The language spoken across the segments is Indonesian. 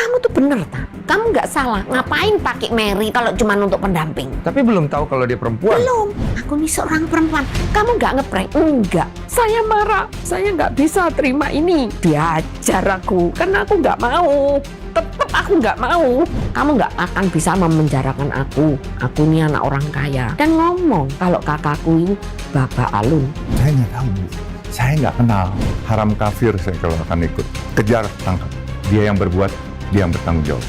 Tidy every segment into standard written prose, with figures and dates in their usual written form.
Kamu tuh bener, tak? Kamu nggak salah. Ngapain pakai Mary kalau cuma untuk pendamping? Tapi belum tahu kalau dia perempuan. Belum. Aku nih seorang perempuan. Kamu nggak ngeprank? Enggak. Saya marah. Saya nggak bisa terima ini. Diajar aku. Karena aku nggak mau. Tetap aku nggak mau. Kamu nggak akan bisa memenjarakan aku. Aku ini anak orang kaya. Dan ngomong kalau kakakku ini Bapak Alun. Saya nggak tahu, Bu. Saya nggak kenal. Haram kafir saya kalau akan ikut. Kejar, tangkap. Dia yang berbuat, dia yang bertanggung jawab.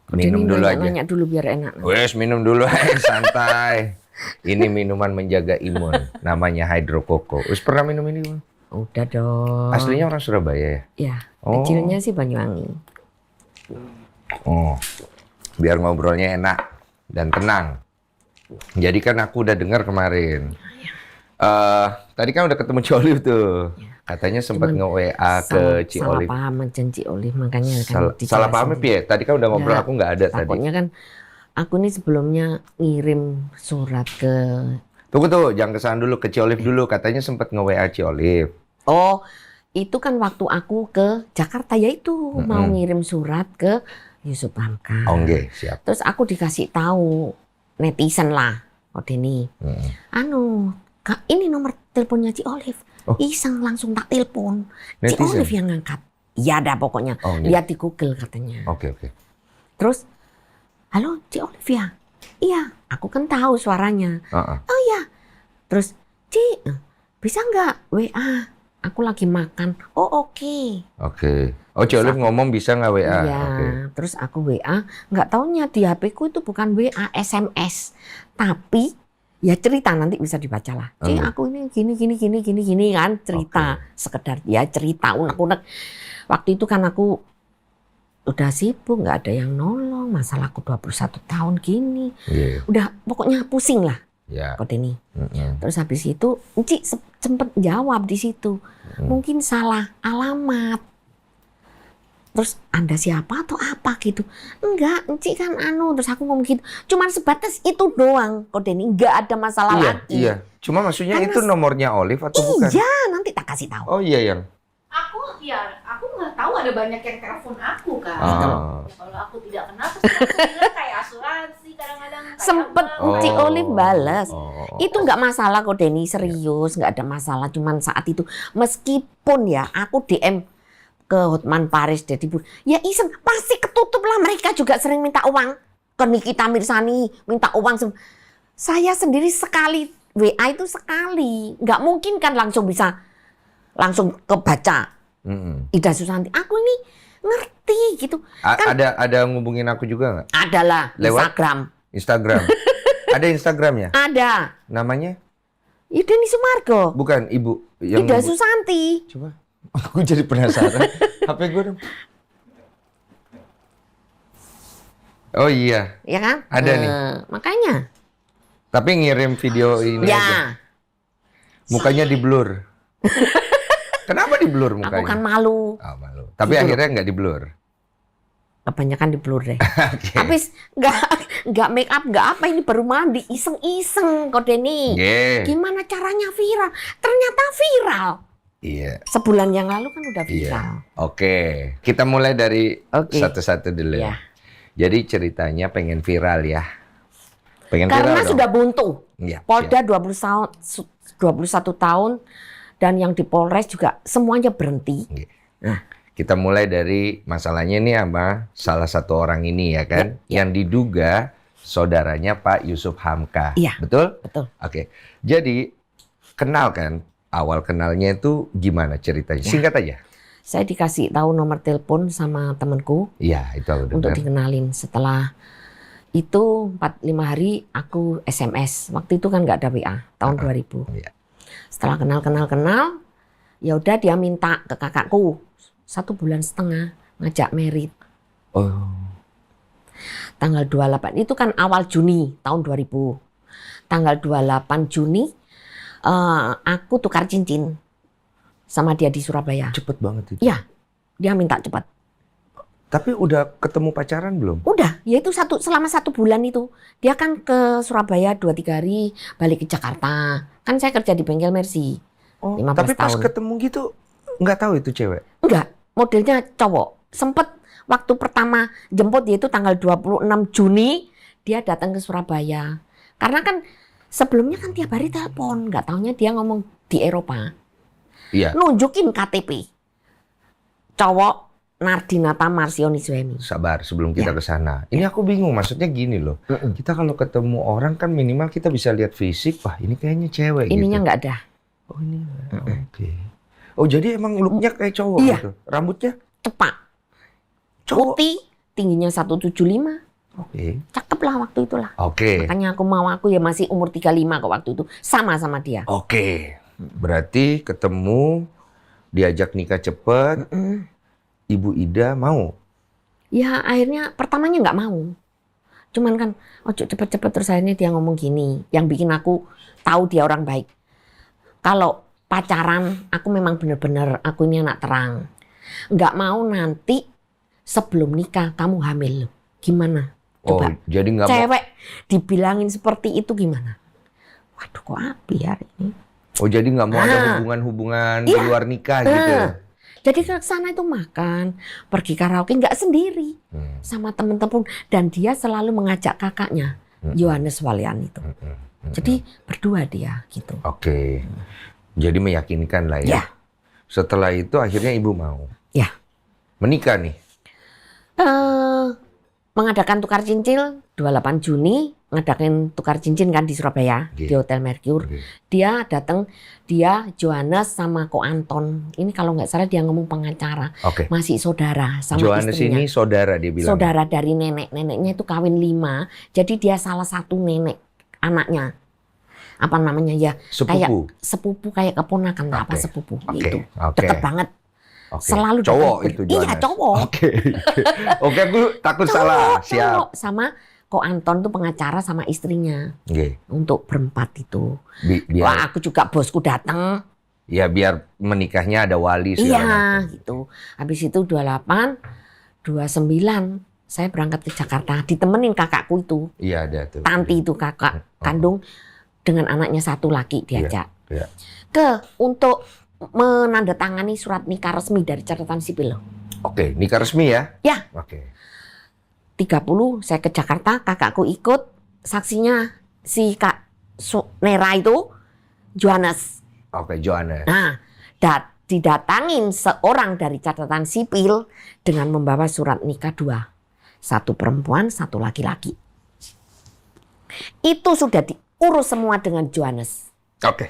Minum dulu aja. Nanya dulu biar enak. Wes, minum dulu aja, santai. Ini minuman menjaga imun, namanya Hydro Coco. Wes pernah minum ini, Bang? Udah dong. Aslinya orang Surabaya ya? Ya, Oh. kecilnya sih Banyuwangi. Oh, biar ngobrolnya enak dan tenang. Jadi kan aku udah dengar kemarin. Tadi kan udah ketemu Ci Olive tuh. Katanya sempat nge-WA ke Ci Salah Olive. paham sama Ci Olive, makanya kan Salah pahamnya piye? Tadi kan udah ngobrol, Ya, aku nggak ada tadi. takutnya kan aku nih sebelumnya ngirim surat ke... Tunggu tuh, jangan kesana dulu, ke Ci Olive dulu. Katanya sempat nge-WA Ci Olive. Oh, itu kan waktu aku ke Jakarta, ya itu mau ngirim surat ke Yusuf Hamka. Oh, nggih, siap. Terus aku dikasih tahu netizen lah, oh Denny, anu, Kak, ini nomor teleponnya Ci Olive. Oh. Iseng langsung tak telepon. Ci Netizen? Olive yang ngangkat. Iya dah pokoknya. Oh, iya. Lihat di Google katanya. Oke. Terus, halo Ci Olive ya? Iya, aku kan tahu suaranya. Oh iya. Terus, Ci, bisa nggak WA? Aku lagi makan. Oh oke. Oke. Oh, Ci Olive ngomong bisa nggak WA? Iya. Oke. Terus aku WA, nggak taunya di HP ku itu bukan WA, SMS. Tapi ya cerita, nanti bisa dibaca lah. Ci, aku ini gini kan cerita. Sekedar ya cerita unek-unek. Waktu itu kan aku udah sibuk, nggak ada yang nolong. Masalahku 21 tahun gini. Iya. Udah pokoknya pusing lah. Ya. Kode ini. Terus habis itu Ci sempet jawab di situ. Mungkin salah alamat. Terus Anda siapa atau apa gitu? Enggak, Ci kan anu. Terus aku ngomong gitu. Cuman sebatas itu doang. Kode ini enggak ada masalah lagi. Iya. Cuma maksudnya Karena itu nomornya Olive atau bukan? Iya, nanti tak kasih tahu. Oh iya yang. Aku nggak tahu ada banyak yang telepon aku kan. Ah. Ya, kalau aku tidak kenal, terus aku bilang kayak asuransi kadang-kadang. kayak Sempet apa. Ci Olive balas. Oh. Itu enggak masalah kok Denny, serius. Enggak ada masalah. Cuman saat itu. Meskipun ya aku DM ke Hotman Paris Dedi Pur. Ya iseng, pasti ketutup lah, mereka juga sering minta uang. Ke Nikita Mirzani minta uang. Saya sendiri sekali WA itu sekali. Nggak mungkin kan langsung bisa langsung kebaca. Ida Susanti, aku ini ngerti gitu. Kan Ada ngubungin aku juga nggak? adalah Lewat? Instagram. Ada Instagramnya? Ada. Namanya? Ya Denny Sumargo. Bukan ibu yang Ida Susanti. Coba. Aku jadi penasaran. HP gue dong. Oh iya. Ya kan? Ada nih. Makanya. Tapi ngirim video ini aja. Ya. Mukanya di blur. Kenapa di blur mukanya? Aku kan malu. Oh, malu. Tapi Gitu. akhirnya nggak di blur. Kebanyakan di blur deh. Oke. Tapi nggak make up, nggak apa, ini baru mandi, iseng-iseng kok Denny. Nggih. Gimana caranya viral? Ternyata viral. Iya. Sebulan yang lalu kan udah Iya. viral. Oke. Kita mulai dari Oke. satu-satu dulu. Ya. Jadi ceritanya pengen viral ya. Pengen Karena viral dong. sudah buntu. Iya, Polda 21 tahun dan yang di Polres juga semuanya berhenti. Iya. Kita mulai dari masalahnya ini sama salah satu orang ini ya kan, yang diduga saudaranya Pak Yusuf Hamka. Iya. Betul? Betul. Oke. Jadi kenal kan? Awal kenalnya itu gimana ceritanya? Singkat aja. Saya dikasih tahu nomor telepon sama temanku Iya, itu aku untuk dengar. dikenalin. Setelah itu 4-5 hari aku SMS. Waktu itu kan nggak ada WA, tahun 2000. Iya. Setelah kenal, ya udah dia minta ke kakakku 1,5 bulan ngajak merit. Oh. Tanggal 28 itu kan awal Juni tahun 2000. Tanggal 28 Juni aku tukar cincin sama dia di Surabaya. Cepet banget itu. Iya, dia minta cepat. Tapi udah ketemu pacaran belum? Udah, yaitu selama 1 bulan itu. Dia kan ke Surabaya 2-3 hari, balik ke Jakarta. Kan saya kerja di bengkel Mercy. Oh, 15 tapi pas tahun. ketemu gitu nggak tahu itu cewek. Enggak, modelnya cowok. Sempet waktu pertama jemput dia itu tanggal 26 Juni, dia datang ke Surabaya. Karena kan sebelumnya kan tiap hari telepon, nggak taunya dia ngomong di Eropa. Iya. Nunjukin KTP. Cowok Nardinata Marsioni Suemi. Sabar sebelum kita Ya. ke sana. Ini aku bingung, maksudnya gini loh. Kita kalau ketemu orang kan minimal kita bisa lihat fisik, wah ini kayaknya cewek Ininya gitu. nggak ada. Oh ini. Oke. Oh jadi emang looknya kayak cowok Iya. gitu. Rambutnya Cepak. cowok. Putih, tingginya 175. Oke. Cakep lah waktu itulah. Oke. Makanya aku ya masih umur 35 kok waktu itu. Sama dia. Oke. Berarti ketemu, diajak nikah cepet, Ibu Ida mau. Ya akhirnya pertamanya nggak mau. Cuman kan ojo cepet-cepet, terus akhirnya dia ngomong gini. Yang bikin aku tahu dia orang baik. Kalau pacaran aku memang bener-bener aku ini anak terang. Nggak mau nanti sebelum nikah kamu hamil. Gimana? Coba. Oh jadi nggak mau. Cewek dibilangin seperti itu gimana? Waduh kok api hari ini. Oh jadi nggak mau ada Nah. hubungan-hubungan di Iya. luar nikah gitu. Jadi ke sana itu makan, pergi karaoke nggak sendiri sama temen-temen, dan dia selalu mengajak kakaknya Yohanes Walian itu. Jadi berdua dia gitu. Oke. Jadi meyakinkan lah ya. Ya. Setelah itu akhirnya ibu mau. Ya. Menikah nih. Mengadakan tukar cincin 28 Juni, ngadakan tukar cincin kan di Surabaya, Oke. di Hotel Mercure. Oke. Dia datang, dia Johannes sama Ko Anton. Ini kalau nggak salah dia ngomong pengacara, Oke. masih saudara sama Johannes istrinya. ini saudara dia bilang. Saudara dari nenek. Neneknya itu kawin 5. Jadi dia salah satu nenek anaknya. Apa namanya ya? Kayak Sepupu. sepupu, kayak keponakan lah, apa Oke. sepupu Oke. gitu. Oke. Deket banget. Oke. Selalu cowok deket. itu Iya, Johannes. cowok. Oke. Oke, aku takut salah. Siap. Cowok. Sama Ko Anton tuh pengacara sama istrinya Oke. untuk berempat itu. Biar Wah, aku juga bosku datang. ya biar menikahnya ada wali segala Iya, macam. gitu. Habis itu 28, 29 saya berangkat ke Jakarta, ditemenin kakakku itu. Iya ada tuh. Tanti itu kakak kandung dengan anaknya satu laki diajak. Iya. Untuk menandatangani surat nikah resmi dari catatan sipil. Oke, nikah resmi ya? Ya. Oke. 30 saya ke Jakarta, kakakku ikut, saksinya si Kak Nera itu Johannes. Oke, Johannes. Nah, didatangin seorang dari catatan sipil dengan membawa surat nikah 2. 1 perempuan, 1 laki-laki. Itu sudah diurus semua dengan Johannes. Oke.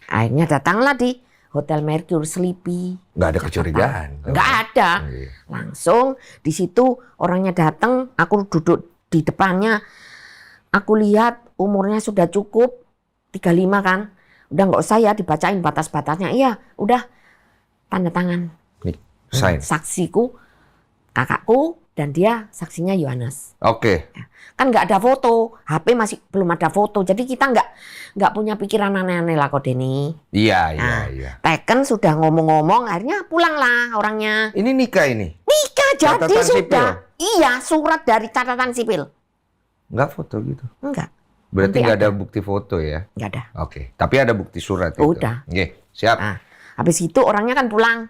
Akhirnya datanglah di Hotel Mercure Sleepy. Nggak ada Jakarta. kecurigaan. Nggak ada. Iya. Langsung di situ orangnya datang, aku duduk di depannya. Aku lihat umurnya sudah cukup 35 kan. Udah nggak usah ya dibacain batas-batasnya. Iya, udah tanda tangan. Nih, sign. Saksiku kakakku dan dia saksinya Yohanes. Oke. Kan nggak ada foto, HP masih belum ada foto. Jadi kita nggak punya pikiran aneh-aneh lah kok Denny. Iya, iya, Nah. iya. Teken sudah ngomong-ngomong, akhirnya pulanglah orangnya. Ini nikah ini? Nikah jadi Catatan sudah. sipil? Iya, surat dari catatan sipil. Nggak foto gitu? Enggak, Berarti Nanti nggak ada ada. bukti foto ya? nggak ada. Oke. Tapi ada bukti surat itu? Udah. Oke, siap. Nah, habis itu orangnya kan pulang.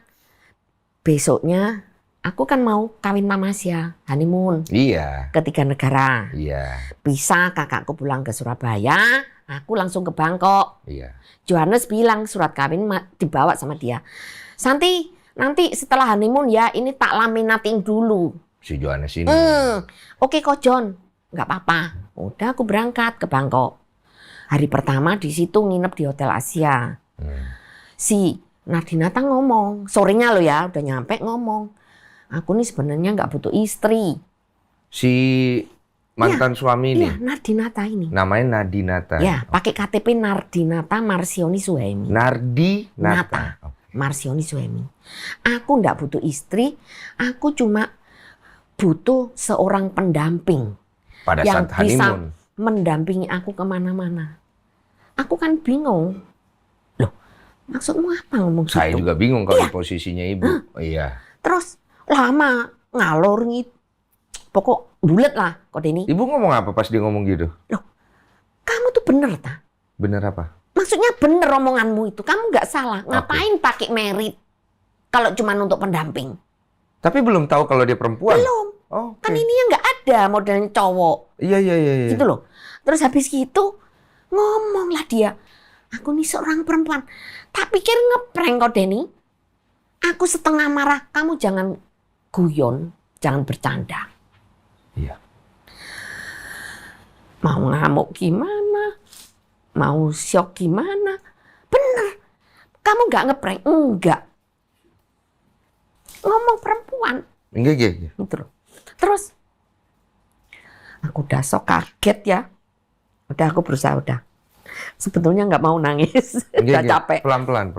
Besoknya aku kan mau kawin Mamasya, honeymoon Iya. ke 3 negara. Iya. Bisa kakakku pulang ke Surabaya, aku langsung ke Bangkok. Iya. Johannes bilang surat kawin dibawa sama dia. Santi, nanti setelah honeymoon ya, ini tak laminatin dulu. Si Johannes ini. Oke kok John, nggak apa-apa. Udah aku berangkat ke Bangkok. Hari pertama di situ nginep di Hotel Asia. Si Nardinata ngomong, sorenya lo ya, udah nyampe ngomong. Aku nih sebenarnya nggak butuh istri. Si mantan suami ini. Iya, Nardinata ini. Namanya Nadinata. Ya, pakai KTP Nardinata Marsioni Suhemi. Nardi Nata. Nata. Marsioni Suhemi. Aku nggak butuh istri, aku cuma butuh seorang pendamping Pada yang saat bisa honeymoon. mendampingi aku kemana-mana. Aku kan bingung. Loh, maksudmu apa ngomong Saya gitu? juga bingung kalau Iya. di posisinya ibu. Iya. Terus lama ngalor ngit. Pokok bulet lah kok Denny. Ibu ngomong apa pas dia ngomong gitu? Loh, kamu tuh bener ta? Bener apa? Maksudnya bener omonganmu itu. Kamu nggak salah. Ngapain pakai merit kalau cuma untuk pendamping? Tapi belum tahu kalau dia perempuan. Belum. Oh, Kan ini yang nggak ada modelnya cowok. Iya. Gitu loh. Terus habis gitu ngomonglah dia. Aku nih seorang perempuan. Tak pikir ngeprank kok Denny. Aku setengah marah. Kamu jangan guyon. Jangan bercanda. Iya. Mau ngamuk gimana? Mau syok gimana? Bener. Kamu nggak ngeprank? Enggak. Ngomong perempuan. Iya. Gitu loh. Terus aku udah sok kaget ya. Udah aku berusaha udah. Sebetulnya nggak mau nangis. Udah capek. Pelan-pelan.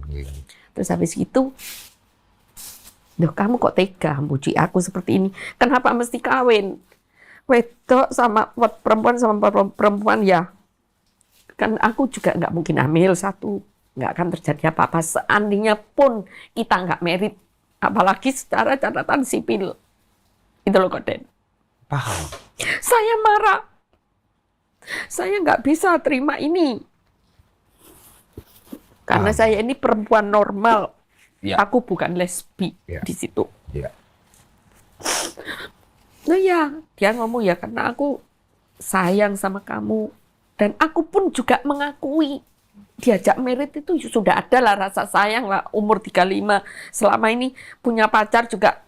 Iya. Terus habis gitu, loh kamu kok tega muji aku seperti ini? Kenapa mesti kawin? Wedok sama perempuan ya. Kan aku juga nggak mungkin hamil satu. Nggak akan terjadi apa-apa. Seandainya pun kita nggak merit. Apalagi secara catatan sipil. Itu loh Koden. Paham. Saya marah. Saya nggak bisa terima ini. Karena saya ini perempuan normal. Ya. Aku bukan lesbi di situ. Iya. Nah ya, dia ngomong ya karena aku sayang sama kamu. Dan aku pun juga mengakui diajak merit itu sudah ada lah rasa sayang lah. Umur 35 selama ini punya pacar juga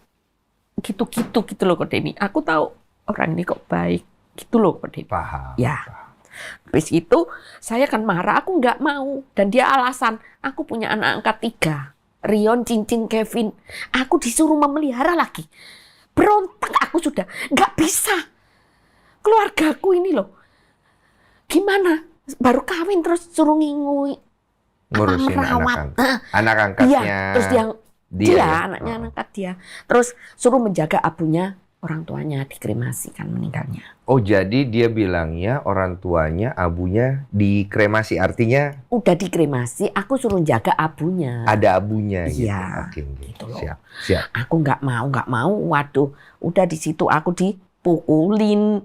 gitu loh Kok Denny. Aku tahu orang ini kok baik gitu loh Kok Denny. Paham. Ya. Habis itu saya kan marah, aku nggak mau. Dan dia alasan, aku punya anak angkat 3. Rion, Cincin, Kevin. Aku disuruh memelihara lagi. Berontak aku sudah. Nggak bisa. Keluargaku ini loh. Gimana? Baru kawin terus suruh ngingui. Ngurusin merawat. anak angkatnya. Iya, terus dia ya? anaknya angkat dia. Terus suruh menjaga abunya orang tuanya dikremasi kan meninggalnya. Oh, jadi dia bilangnya orang tuanya abunya dikremasi, artinya Udah dikremasi, aku suruh jaga abunya. ada abunya Iya, gitu. Oke. gitu loh. Siap. Aku nggak mau. Waduh, udah di situ aku dipukulin,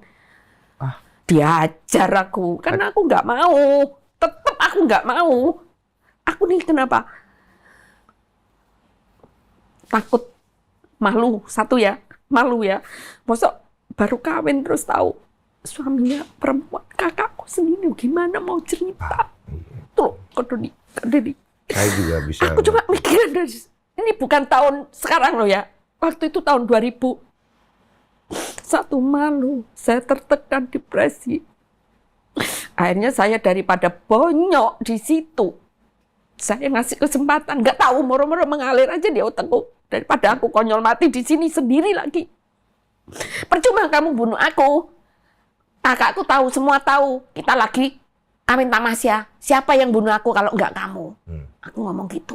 diajar aku, karena aku nggak mau. Tetap aku nggak mau. Aku nih kenapa? Takut, malu ya. Masa baru kawin terus tahu suaminya perempuan, kakakku sendiri gimana mau cerita? Tuh, Kak Denny. Saya juga bisa. Aku cuma mikirin dari ini bukan tahun sekarang loh ya. Waktu itu tahun 2000. Satu malu, saya tertekan depresi. Akhirnya saya daripada bonyok di situ, saya ngasih kesempatan, nggak tahu moro-moro mengalir aja di otakku. Daripada aku konyol mati di sini sendiri lagi. Percuma kamu bunuh aku. Kakakku tahu, semua tahu. Kita lagi amin tamasya. Siapa yang bunuh aku kalau nggak kamu? Aku ngomong gitu.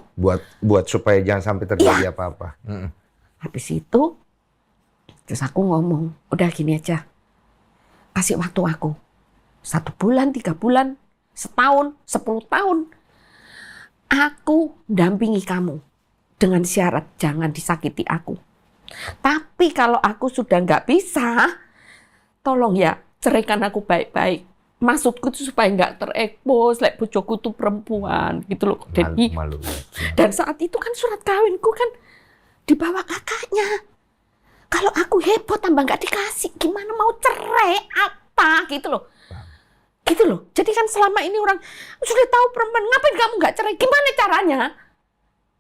Buat supaya jangan sampai terjadi apa-apa. Habis itu, terus aku ngomong, udah gini aja. Kasih waktu aku. 1 bulan, 3 bulan, setahun, 10 tahun. Aku dampingi kamu. Dengan syarat jangan disakiti aku. Tapi kalau aku sudah nggak bisa, tolong ya ceraikan aku baik-baik. Maksudku itu supaya nggak terekspos, like bojoku tuh perempuan gitu loh. Malu. Dan saat itu kan surat kawinku kan dibawa kakaknya. Kalau aku heboh tambah nggak dikasih, gimana mau cerai apa gitu loh. Gitu loh. Jadi kan selama ini orang sudah tahu perempuan, ngapain kamu nggak cerai? Gimana caranya?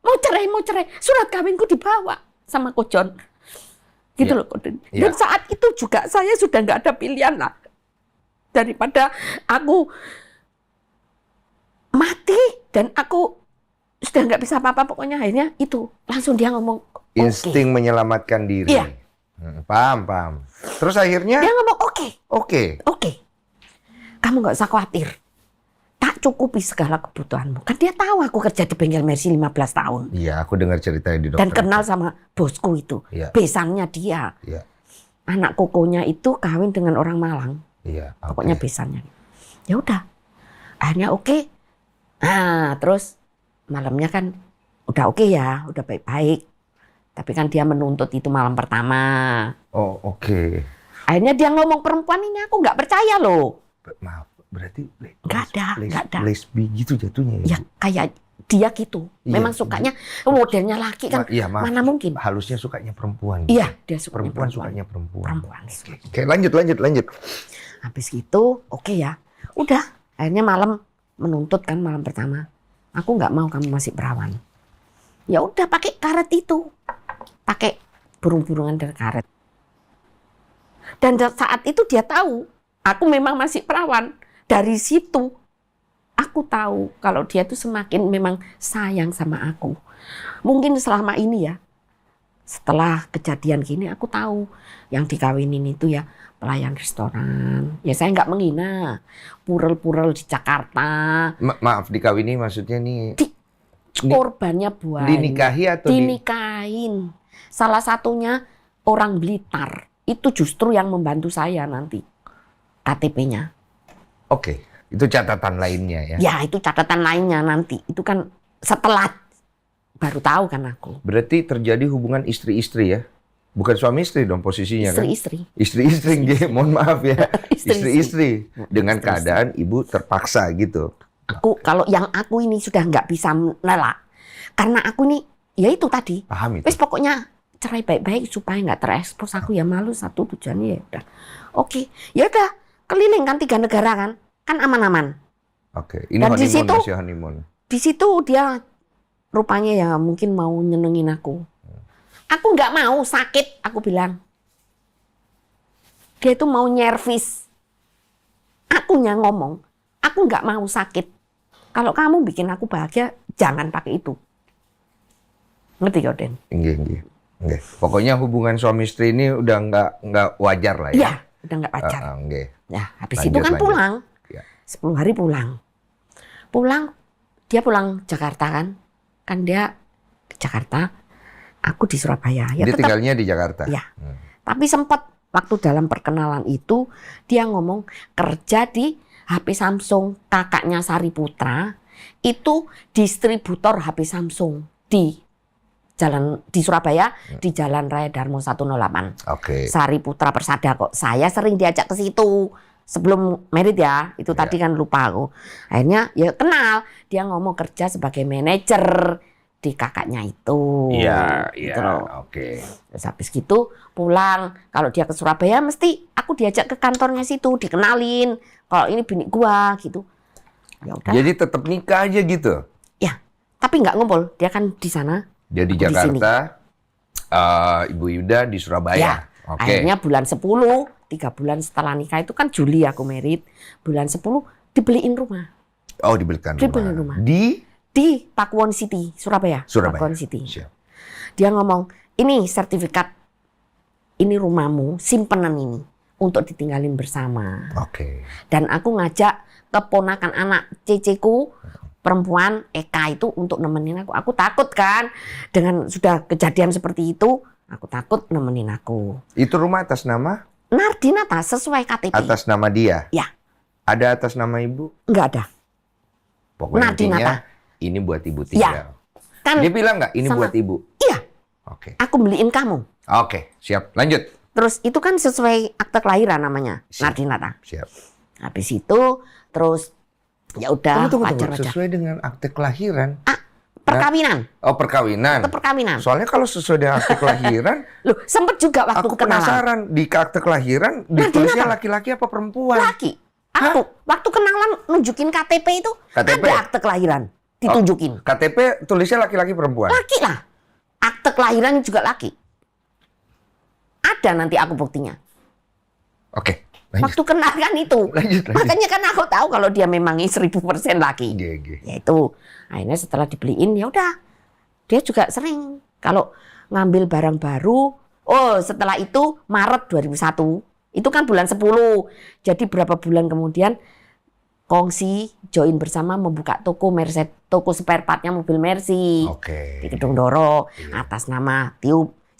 Mau cerai. Surat kawinku dibawa sama Kojon. Gitu loh. Dan saat itu juga saya sudah nggak ada pilihan lah. Daripada aku mati dan aku sudah nggak bisa apa-apa, pokoknya akhirnya itu. Langsung dia ngomong, Insting menyelamatkan diri. Iya. Paham. Terus akhirnya? Dia ngomong Oke. Kamu nggak usah khawatir. Tak cukupi segala kebutuhanmu. Kan dia tahu aku kerja di bengkel Mercy 15 tahun. Iya, aku dengar ceritanya di dokter. Dan kenal sama bosku itu. Iya. Besannya dia. Iya. Anak kokonya itu kawin dengan orang Malang. Iya. Pokoknya besannya. Ya udah. Akhirnya oke. Nah, terus malamnya kan udah oke ya, udah baik-baik. Tapi kan dia menuntut itu malam pertama. Oh, oke. Akhirnya dia ngomong perempuan ini aku nggak percaya loh. Maaf, berarti Nggak ada. lesbi gitu jatuhnya ya? Ya kayak dia gitu. Iya. Memang sukanya modelnya laki kan. Iya, maaf. Mana mungkin? Halusnya sukanya perempuan. Iya, dia suka Perempuan sukanya perempuan. Perempuan. Oke, lanjut. Habis gitu, oke ya. Udah, akhirnya malam menuntut kan malam pertama. Aku nggak mau kamu masih perawan. Ya udah pakai karet itu. Pakai burung-burungan dari karet. Dan saat itu dia tahu aku memang masih perawan. Dari situ aku tahu kalau dia tuh semakin memang sayang sama aku. Mungkin selama ini ya, setelah kejadian gini aku tahu yang dikawinin itu ya pelayan restoran. Ya saya nggak menghina. Purel-purel di Jakarta. Maaf, dikawini maksudnya nih Korbannya banyak. dinikahi atau Dinikahin. Salah satunya orang Blitar. Itu justru yang membantu saya nanti. KTP-nya. Oke, itu catatan lainnya ya. Ya itu catatan lainnya nanti. Itu kan setelah baru tahu kan aku. Berarti terjadi hubungan istri-istri ya? Bukan suami istri dong posisinya kan? Istri-istri. Istri-istri, nggih, mohon maaf ya. Istri-istri. Istri-istri. Dengan Istri-istri. keadaan ibu terpaksa gitu. Kalau yang aku ini sudah nggak bisa menelak. Karena aku ini, ya itu tadi. Paham itu? Wes pokoknya cerai baik-baik supaya nggak terekspos. Aku ya malu satu tujuannya ya udah. Oke, ya udah keliling kan 3 negara kan aman-aman. Oke, ini Dan di honeymoon, situ- masih honeymoon. Di situ dia rupanya ya mungkin mau nyenengin aku. Aku nggak mau sakit, aku bilang. Dia itu mau nyervis. Akunya ngomong, aku nggak mau sakit. Kalau kamu bikin aku bahagia, jangan pakai itu. Ngerti kau, Den? Nggih. Pokoknya hubungan suami istri ini udah nggak wajar lah ya. Iya, udah nggak pacar. Nggih. Ya, habis Lanjut, itu kan lanjut. pulang. Ya. 10 hari pulang. Dia pulang Jakarta kan. Kan dia di Jakarta, aku di Surabaya. Ya Dia tetap. tinggalnya di Jakarta. Ya. Tapi sempat waktu dalam perkenalan itu, dia ngomong kerja di HP Samsung. Kakaknya Sari Putra, itu distributor HP Samsung di Surabaya, di Jalan Raya Darmo 108. Oke. Sari Putra Persada kok. Saya sering diajak ke situ sebelum merit ya. Itu tadi kan lupa aku. Akhirnya ya kenal. Dia ngomong kerja sebagai manajer di kakaknya itu. Iya, Gitu loh. oke. Terus habis gitu pulang. Kalau dia ke Surabaya mesti aku diajak ke kantornya situ, dikenalin. Kalau ini bini gua gitu. Ya udah. Jadi tetap nikah aja gitu. Ya, tapi nggak ngumpul. Dia kan di sana. Dia di Aku di sini. Jakarta, Ibu Yuda di Surabaya. Ya, Oke. akhirnya bulan 10, 3 bulan setelah nikah itu kan Juli aku merit. Bulan 10 dibeliin rumah. Oh, dibelikan Dibeliin rumah. rumah. Di Pakuwon City, Surabaya. Surabaya. Pakuwon City. Siap. Dia ngomong, ini sertifikat, ini rumahmu, simpenan ini. Untuk ditinggalin bersama. Oke. Dan aku ngajak keponakan anak ceceku, perempuan Eka itu untuk nemenin aku. Aku takut kan, dengan sudah kejadian seperti itu, aku takut nemenin aku. Itu rumah atas nama? Nardinata sesuai KTP. Atas nama dia? Ya. Ada atas nama ibu? Enggak ada. Pokoknya Nardinata. intinya ini buat ibu tinggal. Kan Dia bilang nggak ini sama- buat ibu? iya, Oke. aku beliin kamu. Oke, siap. Lanjut. Terus itu kan sesuai akte kelahiran namanya, Siap. Nardinata. Siap. Habis itu terus ya udah Tunggu. wajar-wajar. Sesuai dengan akte kelahiran. Perkawinan, Oh, perkawinan. akte perkawinan. Soalnya kalau sesuai dengan akte kelahiran, Loh, sempet juga waktu aku kenalan. penasaran di akte kelahiran ditulisnya laki-laki apa perempuan? Laki. Aku waktu kenalan nunjukin KTP itu KTP? ada akte kelahiran ditunjukin. KTP tulisnya laki-laki perempuan. Laki lah. Akte kelahiran juga laki. Ada nanti aku buktinya. Oke, lanjut. Waktu kenal kan itu. Lanjut. Makanya kan aku tahu kalau dia memang 1000% laki. Iya. Ya itu. Akhirnya setelah dibeliin ya udah. Dia juga sering kalau ngambil barang baru. Oh, setelah itu Maret 2001. Itu kan bulan 10. Jadi berapa bulan kemudian kongsi join bersama membuka toko Mercedes, toko spare partnya mobil Mercy. Oke. Di Gedung Doro Iya. atas nama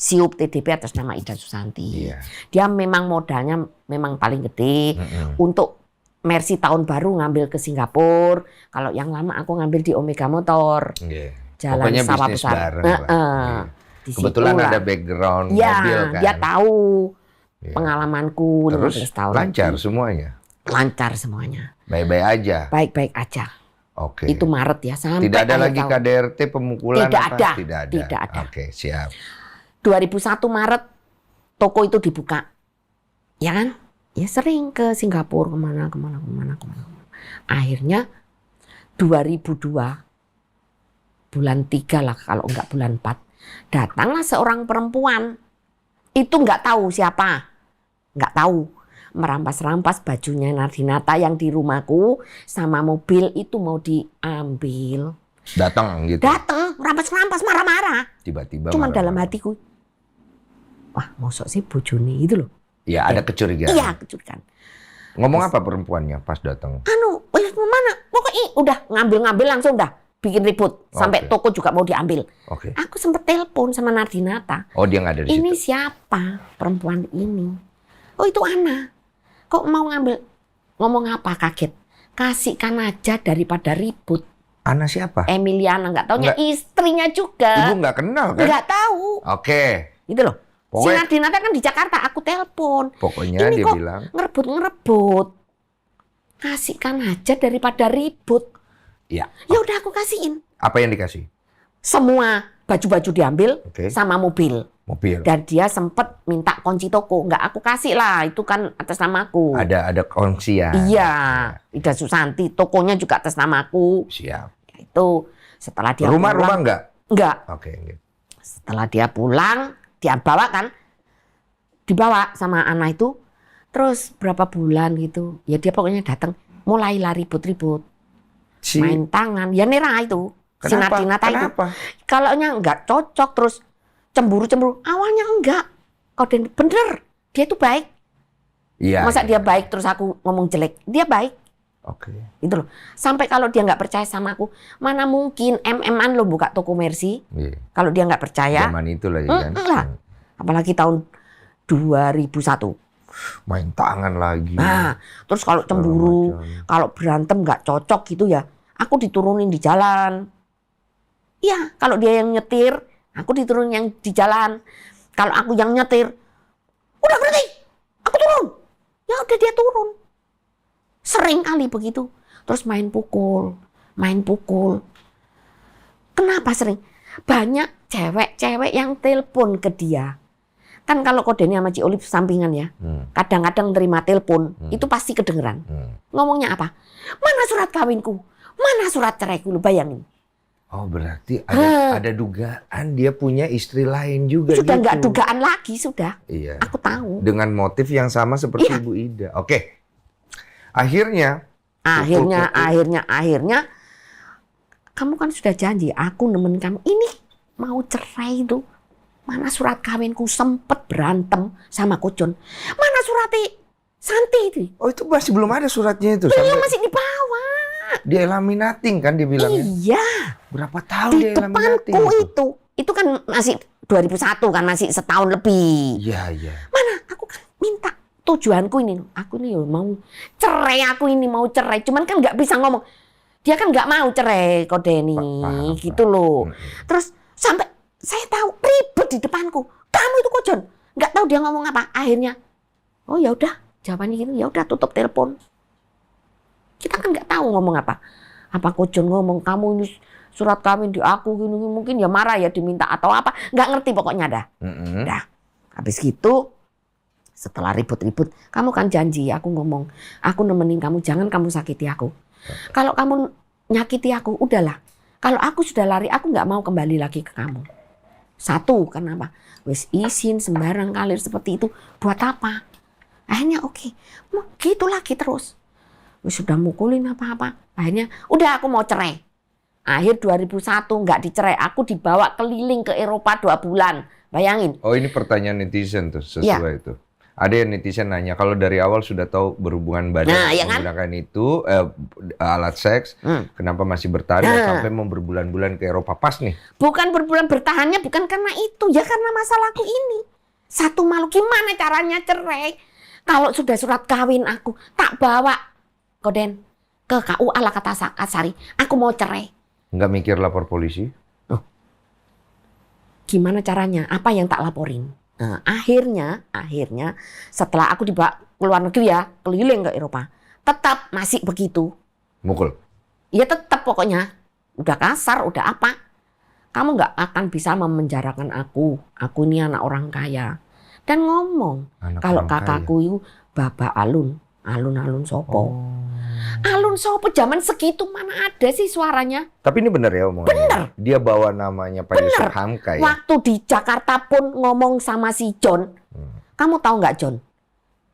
Siup TDP atas nama Ida Susanti. Iya. Dia memang modalnya memang paling gede. Untuk Mercy tahun baru ngambil ke Singapura. Kalau yang lama aku ngambil di Omega Motor. Iya. Jalan Pokoknya Sawah bisnis Besar. bareng lah. Iya. Kebetulan Disitulah. ada background Ya, mobil kan. dia tahu Iya. pengalamanku Terus 15 tahun. lancar lebih. semuanya. Lancar semuanya. Baik-baik aja. Baik-baik aja. Oke. Itu Maret ya sampai Tidak ada akhir lagi tahun. KDRT pemukulan Tidak apa? ada. Tidak ada. Tidak ada. Oke, siap. 2001 Maret toko itu dibuka. Ya kan? Ya sering ke Singapura kemana. Akhirnya 2002 bulan 3 lah kalau enggak bulan 4 datanglah seorang perempuan. Itu enggak tahu siapa. Enggak tahu. Merampas-rampas bajunya Nardinata yang di rumahku sama mobil itu mau diambil. Datang gitu. Datang, rampas-rampas, marah-marah. Tiba-tiba. Cuman dalam marah-marah. hatiku, wah mosok sih bojone itu loh. Ya ada kecurigaan. Iya, kecurigaan. Ngomong apa perempuannya pas datang? Mana? Pokoknya udah ngambil-ngambil langsung dah bikin ribut. Sampai Oke. toko juga mau diambil. Oke. Aku sempet telepon sama Nardinata. Oh dia nggak ada di Ini situ. siapa perempuan ini? Oh itu Ana. Kok mau ngambil? Ngomong apa kaget? Kasihkan aja daripada ribut. Ana siapa? Emiliana nggak taunya Nggak. istrinya juga. Ibu nggak kenal kan? Nggak tahu. Oke. Gitu loh. Si Pokoknya- Nardinata kan di Jakarta. Aku telepon. Pokoknya Ini dia kok bilang. ngerebut. Kasihkan aja daripada ribut. Ya. Ya udah aku kasihin. Apa yang dikasih? Semua baju-baju diambil Oke. sama mobil. Mobil. Dan dia sempet minta kunci toko. Nggak aku kasih lah. Itu kan atas namaku. Ada kuncian. Iya. Ida Susanti. Tokonya juga atas namaku. Siap. Itu setelah dia Rumah pulang. nggak? Enggak. Oke. Gitu. Setelah dia pulang. Dia bawa kan. Dibawa sama anak itu. Terus berapa bulan gitu. Ya dia pokoknya datang. Mulailah ribut-ribut. Si Main tangan. Ya Nera itu. Si kenapa? Nardinata itu. Kenapa? Kalau nggak cocok terus cemburu-cemburu. Awalnya enggak. Kau bener. Dia itu baik. Iya. Masa iya. dia baik terus aku ngomong jelek. Dia baik. Oke. Itu loh. Sampai kalau dia nggak percaya sama aku. Mana mungkin MM-an lo buka toko Mercy. Iya. Kalau dia nggak percaya. Zaman itu lagi kan. Lah. Apalagi tahun 2001. Main tangan lagi. Nah, terus kalau Segala cemburu, macam. kalau berantem nggak cocok gitu ya, aku diturunin di jalan. Iya, kalau dia yang nyetir, aku diturunin yang di jalan. Kalau aku yang nyetir, udah berhenti, aku turun. Ya udah dia turun. Sering kali begitu. Terus main pukul. Kenapa sering? Banyak cewek-cewek yang telepon ke dia. Kan kalau kodenya sama Ci Olip sampingan ya. Kadang-kadang terima telepon, itu pasti kedengeran. Ngomongnya apa? Mana surat kawinku? Mana surat ceraiku? Lu bayangin. Oh berarti ada dugaan dia punya istri lain juga. Sudah gitu. nggak dugaan lagi, sudah. Iya. Aku tahu. Dengan motif yang sama seperti Iya. Ibu Ida. Oke. Akhirnya. Akhirnya, kamu kan sudah janji, aku nemenin kamu. Ini mau cerai itu. Mana surat kawinku, sempet berantem sama Kojon. Mana suratnya Santi itu? Oh itu masih belum ada suratnya itu. Iya Sampai masih di bawah. dia laminating kan dia bilangnya. Iya, Berapa tahun di dia laminating depanku itu? itu. Itu kan masih 2001 kan, masih setahun lebih. Iya, iya. Mana aku kan minta tujuanku ini. Aku ini mau cerai, aku ini mau cerai. Cuman kan nggak bisa ngomong. Dia kan nggak mau cerai Kodeni, Paham, gitu loh. Mm-mm. Terus sampai saya tahu ribet di depanku. Kamu itu Kojon, nggak tahu dia ngomong apa. Akhirnya, oh ya udah, jawabannya gitu. Ya udah tutup telepon. Kita kan nggak tahu ngomong apa. Apa Kojon ngomong kamu ini surat kawin di aku gini, mungkin ya marah ya diminta atau apa. Nggak ngerti pokoknya dah. Mm-mm. Dah. Habis gitu, setelah ribut-ribut, kamu kan janji, aku ngomong, aku nemenin kamu, jangan kamu sakiti aku. Kalau kamu nyakiti aku, udahlah. Kalau aku sudah lari, aku nggak mau kembali lagi ke kamu. Satu, kenapa? Wes izin sembarang kalir seperti itu, buat apa? Akhirnya oke, gitu lagi terus. Wes sudah mukulin apa-apa. Akhirnya, udah aku mau cerai. Akhir 2001 nggak dicerai, aku dibawa keliling ke Eropa 2 bulan. Bayangin. Oh ini pertanyaan netizen tuh sesuai itu. Ada yang netizen nanya kalau dari awal sudah tahu berhubungan badan Nah, ya kan? menggunakan itu alat seks, kenapa masih bertahan sampai mau berbulan-bulan ke Eropa pas nih? Bukan berbulan bertahannya, bukan karena itu. Ya karena masalahku ini. Satu malu, gimana caranya cerai? Kalau sudah surat kawin aku, tak bawa Koden ke KUA Lakasari. Aku mau cerai. Nggak mikir lapor polisi? gimana caranya? Apa yang tak laporin? Nah, akhirnya setelah aku dibawa ke luar negeri ya, keliling ke Eropa, tetap masih begitu. Mukul. Ya tetap pokoknya. Udah kasar, udah apa. Kamu nggak akan bisa memenjarakan aku. Aku ini anak orang kaya. Dan ngomong, Anak kalau orang kaya. kakakku itu Baba Alun. Alun-alun sopo. Oh. Alun sopo zaman segitu mana ada sih suaranya. Tapi ini benar ya omongannya? Bener. Dia bawa namanya Pak Yusuf Hamka ya? Waktu di Jakarta pun ngomong sama si John. Kamu tahu nggak John?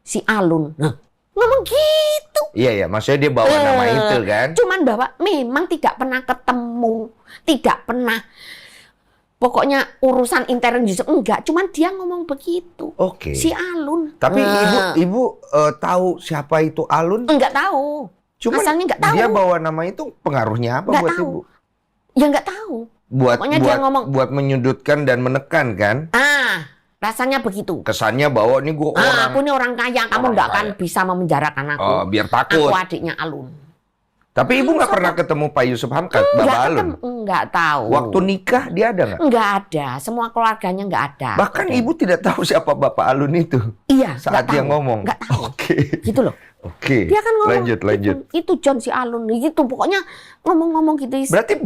Si Alun. Nah, ngomong gitu. Iya, maksudnya dia bawa nama itu kan? Cuman bahwa memang tidak pernah ketemu. Tidak pernah. Pokoknya urusan intern Yusuf enggak. Cuman dia ngomong begitu. Oke. Si Alun. Tapi Nah, ibu tahu siapa itu Alun? enggak tahu. Cuman Asalnya enggak tahu. dia bawa nama itu pengaruhnya apa Enggak buat tahu. ibu? Ya enggak tahu. Buat Pokoknya dia ngomong. buat menyudutkan dan menekan kan? Rasanya begitu. Kesannya bahwa ini gua orang Aku ini orang kaya, kamu orang enggak akan kaya. bisa memenjarakan aku. biar takut. Aku adiknya Alun. Tapi ibu nggak pernah ketemu Pak Yusuf Hamka, Bapak Enggak Alun. ketemu, enggak tahu. Waktu nikah dia ada nggak? Enggak ada, semua keluarganya enggak ada. Bahkan ibu tidak tahu siapa Bapak Alun itu Iya, saat enggak dia tahu. ngomong. Enggak tahu. Oke. Gitu loh. Oke. Dia kan ngomong Lanjut. Itu John si Alun gitu, pokoknya ngomong-ngomong gitu. Berarti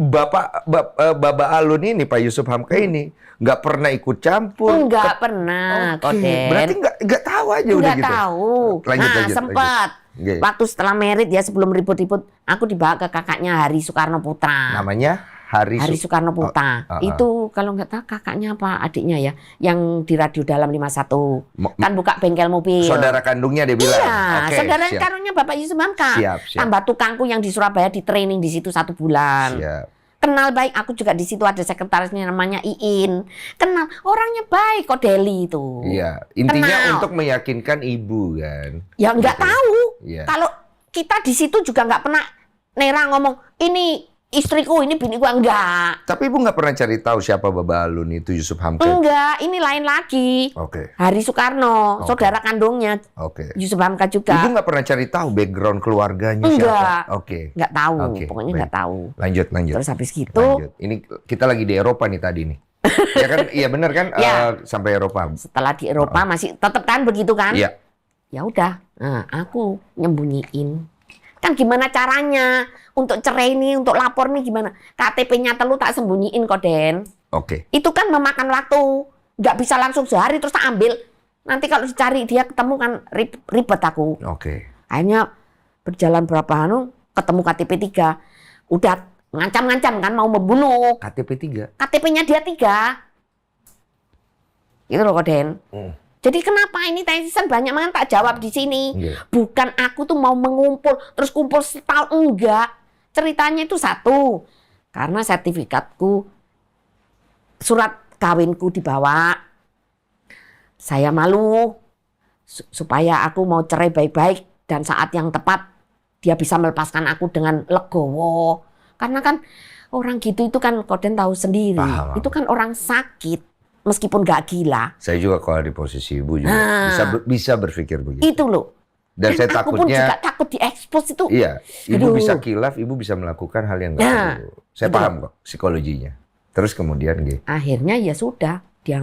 Bapak Alun ini Pak Yusuf Hamka ini nggak pernah ikut campur. Enggak pernah, Oke. Koden. Berarti nggak tahu aja udah Enggak gitu. tahu. Lanjut. Sempat. Oke. Waktu setelah merit ya, sebelum ribut-ribut, aku dibawa ke kakaknya Hari Soekarno Putra. Namanya Hari Soekarno Putra. Itu kalau nggak tahu kakaknya apa adiknya ya, yang di Radio Dalam 51. Kan buka bengkel mobil. Saudara kandungnya dia bilang. Iya, Oke, saudara siap. kandungnya Bapak Yusuf Hamka. Siap. Tambah tukangku yang di Surabaya di training di situ 1 bulan. Siap. Kenal baik, aku juga di situ ada sekretarisnya namanya Iin. Kenal, orangnya baik kok Deli itu. Iya, intinya Kenal. untuk meyakinkan ibu kan. Ya nggak Gitu. tahu. Iya. Kalau kita di situ juga nggak pernah Nera ngomong ini istriku, ini biniku, enggak. Tapi ibu nggak pernah cari tahu siapa Baba Alun itu Yusuf Hamka? Enggak, ini lain lagi. Oke. Hari Soekarno, Oke. saudara kandungnya Oke. Yusuf Hamka Ibu juga. nggak pernah cari tahu background keluarganya Enggak. siapa? Oke. Nggak tahu, Oke, pokoknya baik. nggak tahu. Lanjut. Terus habis gitu, Lanjut. Ini kita lagi di Eropa nih tadi nih. Ya kan? Iya benar kan? Iya. Sampai Eropa. setelah di Eropa masih tetap kan begitu kan? Iya. Ya udah, nah, aku nyembunyiin. Kan gimana caranya untuk cerai ini, untuk lapor nih gimana? KTP-nya telu tak sembunyiin kok, Den. Oke. Itu kan memakan waktu. Nggak bisa langsung sehari terus tak ambil. Nanti kalau dicari dia ketemu kan ribet aku. Oke. Akhirnya berjalan berapa ketemu KTP 3. Udah ngancam-ngancam kan mau membunuh. KTP 3. KTP-nya dia 3. Itu loh, Den. Jadi kenapa ini Tyson banyak banget tak jawab di sini. Iya. Bukan aku tuh mau mengumpul, terus kumpul setahun, enggak. Ceritanya itu satu. Karena sertifikatku, surat kawinku dibawa. Saya malu. Supaya aku mau cerai baik-baik. Dan saat yang tepat, dia bisa melepaskan aku dengan legowo. Karena kan orang gitu itu kan Koden tahu sendiri. Paham. Itu kan orang sakit. Meskipun gak gila. Saya juga kalau di posisi ibu juga bisa berpikir begitu. Itu loh. Dan saya aku pun juga takutnya, takut diekspos itu. iya, ibu Aduh. bisa kilaf, ibu bisa melakukan hal yang nggak Nah, perlu. Saya itu. paham kok psikologinya. Terus kemudian gitu. Akhirnya ya sudah, dia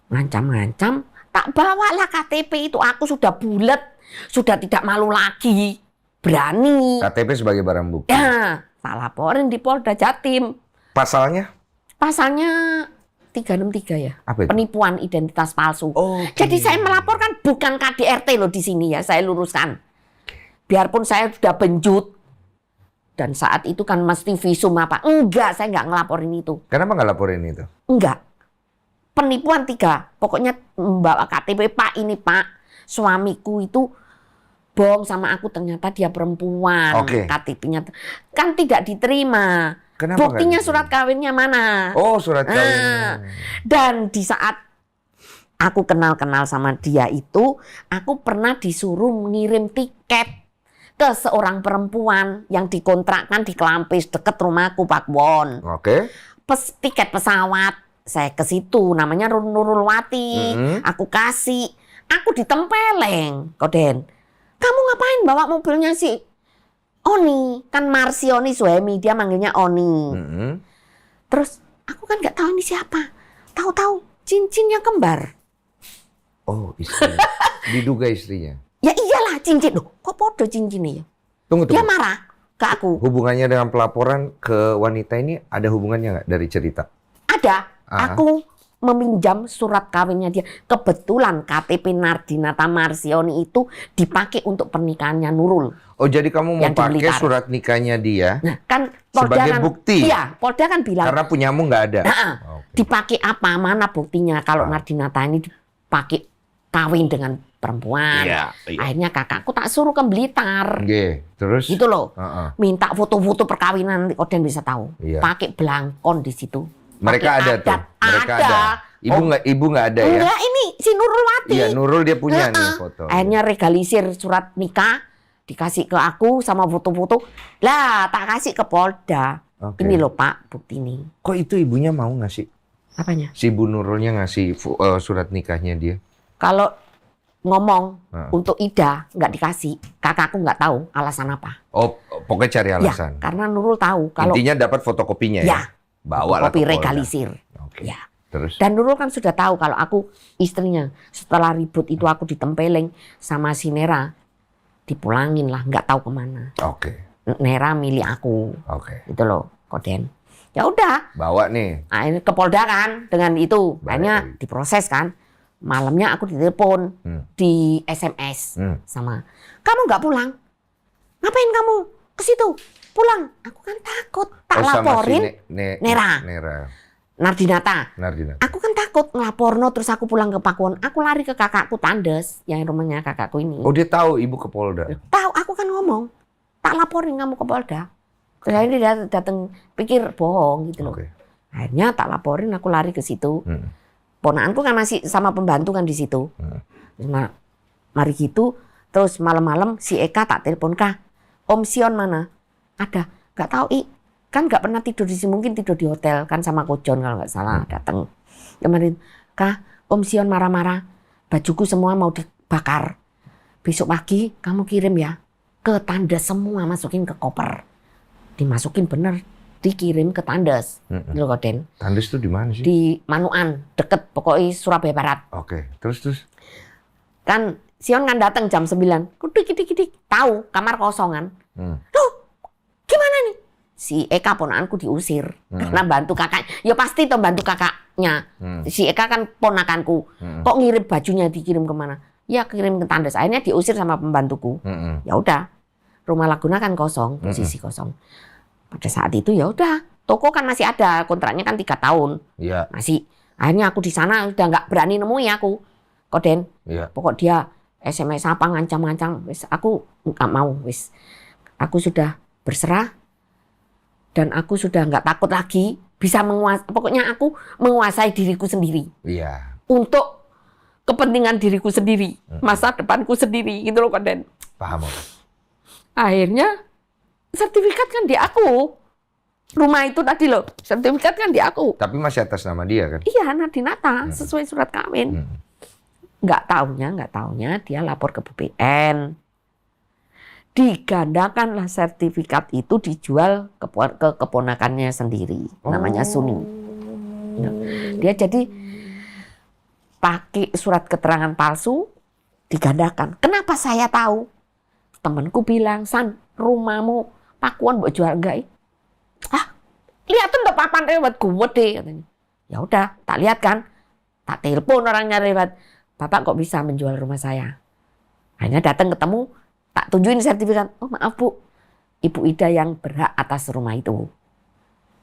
ngancam-ngancam, tak bawalah KTP itu. Aku sudah bulat, sudah tidak malu lagi, berani. KTP sebagai barang bukti. Ya, tak laporin di Polda Jatim. Pasalnya? Pasalnya 363 ya, Apa itu? penipuan identitas palsu. Oke. Jadi saya melaporkan bukan KDRT loh di sini ya, saya luruskan. Biarpun saya sudah benjut. Dan saat itu kan mesti visum apa. Enggak, saya enggak ngelaporin itu. Kenapa nggak laporin itu? Enggak. Penipuan 3. Pokoknya membawa KTP, Pak ini Pak. Suamiku itu bohong sama aku, ternyata dia perempuan. Oke. KTP-nya kan tidak diterima. Kenapa Buktinya nggak surat kawinnya mana? Oh, surat kawin. Dan di saat aku kenal-kenal sama dia itu, aku pernah disuruh mengirim tiket ke seorang perempuan yang dikontrakkan di Kelampis dekat rumahku, Pak Won. Oke. Tiket pesawat, saya ke situ, namanya Nurulwati. Aku kasih, aku ditempeleng, Koden. Kamu ngapain bawa mobilnya sih? Oni, kan Marsioni Suhemi, dia manggilnya Oni. Terus aku kan nggak tahu ini siapa. Tahu-tahu cincinnya kembar. Oh, istri. Diduga istrinya. Ya iyalah cincin. Loh, kok podo cincinnya ya? Tunggu. Dia marah ke aku. Hubungannya dengan pelaporan ke wanita ini ada hubungannya nggak dari cerita? Ada. Ah. Aku meminjam surat kawinnya dia. Kebetulan KTP Nardinata Marsioni itu dipakai untuk pernikahannya Nurul. Oh, jadi kamu mau Yang di pakai Blitar. surat nikahnya dia Nah, kan Polda sebagai kan, bukti? Iya, Polda kan bilang Karena punyamu nggak ada. "Nah, Oke. dipakai apa? Mana buktinya kalau Nardinata ini dipakai kawin dengan perempuan?" Iya. Akhirnya kakakku tak suruh ke Blitar. Oke, terus? Gitu loh. Heeh. Minta foto-foto perkawinan, nanti Koden bisa tahu. Iya. Pakai belangkon di situ. Mereka Pakai ada tuh. adat. Mereka Ada. ada. Ibu nggak ada ya? Enggak, ini si Nurulwati. Iya, Nurul dia punya nih Heeh. foto. Akhirnya regalisir surat nikah, dikasih ke aku sama foto-foto. Lah, tak kasih ke Polda. Oke. Ini loh Pak, bukti ini. Kok itu ibunya mau ngasih? Apanya? Si Bu Nurulnya ngasih surat nikahnya dia? Kalau ngomong Heeh. untuk Ida nggak dikasih, kakakku nggak tahu alasan apa. Oh, pokoknya cari alasan. Ya, karena Nurul tahu kalau Intinya dapat fotokopinya ya? ya, Bawa lah kopi ke Polda. regalisir. Oke. Ya. Terus? Dan Nurul kan sudah tahu kalau aku istrinya. Setelah ribut itu aku ditempeleng sama si Nera. Dipulangin lah, nggak tahu kemana. Oke. Nera milik aku. Oke. Itu loh, Koden. Ya udah, Bawa nih. akhirnya ke Polda kan dengan itu. Baik. Akhirnya diproses kan. Malamnya aku ditelepon, di SMS sama, "Kamu nggak pulang? Ngapain kamu ke situ? Pulang." Aku kan takut, tak Oh, sama laporin si Nera. Nardinata. Nardinata. Aku kan takut ngelaporno terus aku pulang ke Pakuan. Aku lari ke kakakku Tandes, yang rumahnya kakakku ini. Oh, dia tahu ibu ke Polda. Tahu, aku kan ngomong, tak laporin kamu ke Polda. Terus akhirnya dia datang pikir bohong gitu loh. Oke. Akhirnya tak laporin, aku lari ke situ. Ponakanku kan masih sama pembantu kan di situ. Nah, mari gitu. Terus malam-malam si Eka tak telepon, "Kak, Om Sion mana?" "Ada." "Nggak tahu, kan nggak pernah tidur di sini, mungkin tidur di hotel kan sama Kojon kalau nggak salah datang." Kemarin, "Kak, Om Sion marah-marah, bajuku semua mau dibakar. Besok pagi kamu kirim ya ke Tandas semua, masukin ke koper." Dimasukin bener, dikirim ke Tandas. Gitu Koden. Tandes tuh di mana sih? Di Manuan, deket pokoknya Surabaya Barat. Oke. Terus? Kan Sion kan datang jam 9. Kudik, tahu kamar kosongan. Loh, gimana nih? Si Eka ponakanku diusir karena bantu kakak. Ya pasti tuh bantu kakaknya. Si Eka kan ponakanku. Kok ngirim bajunya dikirim kemana? Ya kirim ke Tandas. Akhirnya diusir sama pembantuku. Ya udah, rumah Laguna kan kosong, posisi kosong. Pada saat itu ya udah, toko kan masih ada, kontraknya kan 3 tahun. Iya. Masih. Akhirnya aku di sana udah nggak berani nemui aku. Koden. Iya. Pokok dia SMS apa ngancam-ngancam, wis aku nggak mau, wis. Aku sudah berserah dan aku sudah nggak takut lagi bisa pokoknya aku menguasai diriku sendiri. Iya. Untuk kepentingan diriku sendiri, masa depanku sendiri gitu loh Koden. Paham. Akhirnya sertifikat kan di aku. Rumah itu tadi loh, sertifikat kan di aku. Tapi masih atas nama dia kan? Iya, Nardinata sesuai surat kawin. Nggak taunya dia lapor ke BPN. Digandakanlah sertifikat itu dijual ke keponakannya sendiri, namanya Suni. Nah, dia jadi pakai surat keterangan palsu, digandakan. Kenapa saya tahu? Temanku bilang, "San, rumahmu Pakuan buat jual enggak?" Lihatin tuh papan lewat gue deh katanya. Ya udah, tak lihat kan. Tak telepon orangnya lewat. "Bapak kok bisa menjual rumah saya?" Akhirnya datang ketemu, tak tunjukin sertifikat. "Oh maaf Bu, Ibu Ida yang berhak atas rumah itu."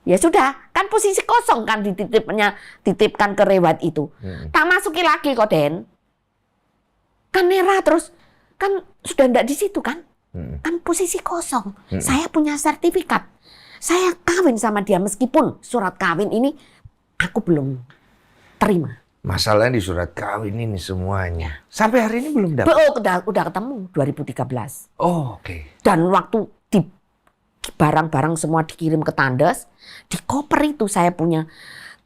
Ya sudah, kan posisi kosong kan dititipkan ke lewat itu. Tak masuki lagi Koden. Kan Nera terus, kan sudah enggak di situ kan. Kan posisi kosong. Saya punya sertifikat. Saya kawin sama dia meskipun surat kawin ini aku belum terima. Masalahnya di surat kawin ini semuanya. Sampai hari ini belum dapat. Oh, udah ketemu 2013. Oh, oke. Dan waktu di barang-barang semua dikirim ke Tandas, di koper itu saya punya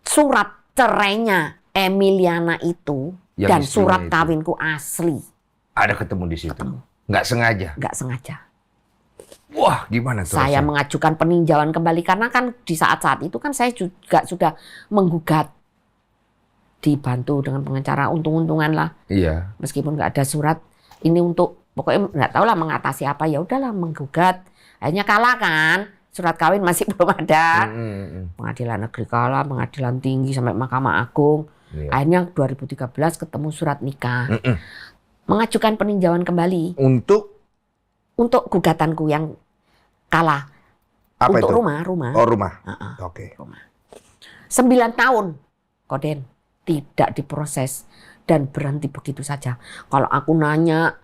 surat cerainya Emiliana itu Yang dan istrinya surat itu. kawinku asli. Ada ketemu di situ. Ketemu. Nggak sengaja. Nggak sengaja. Wah, gimana tuh? Saya rasanya? mengajukan peninjauan kembali karena kan di saat-saat itu kan saya juga sudah menggugat dibantu dengan pengacara, untung-untungan lah. Iya. Meskipun nggak ada surat, ini untuk pokoknya nggak tahu lah mengatasi apa, ya udahlah menggugat. Akhirnya kalah kan, surat kawin masih belum ada. Pengadilan negeri kalah, pengadilan tinggi sampai Mahkamah Agung. Iya. Akhirnya 2013 ketemu surat nikah, mengajukan peninjauan kembali untuk gugatanku yang kalah. Apa untuk itu? rumah. Oh, rumah. Uh-uh. Oke. 9 tahun, Koden, tidak diproses dan berhenti begitu saja. Kalau aku nanya,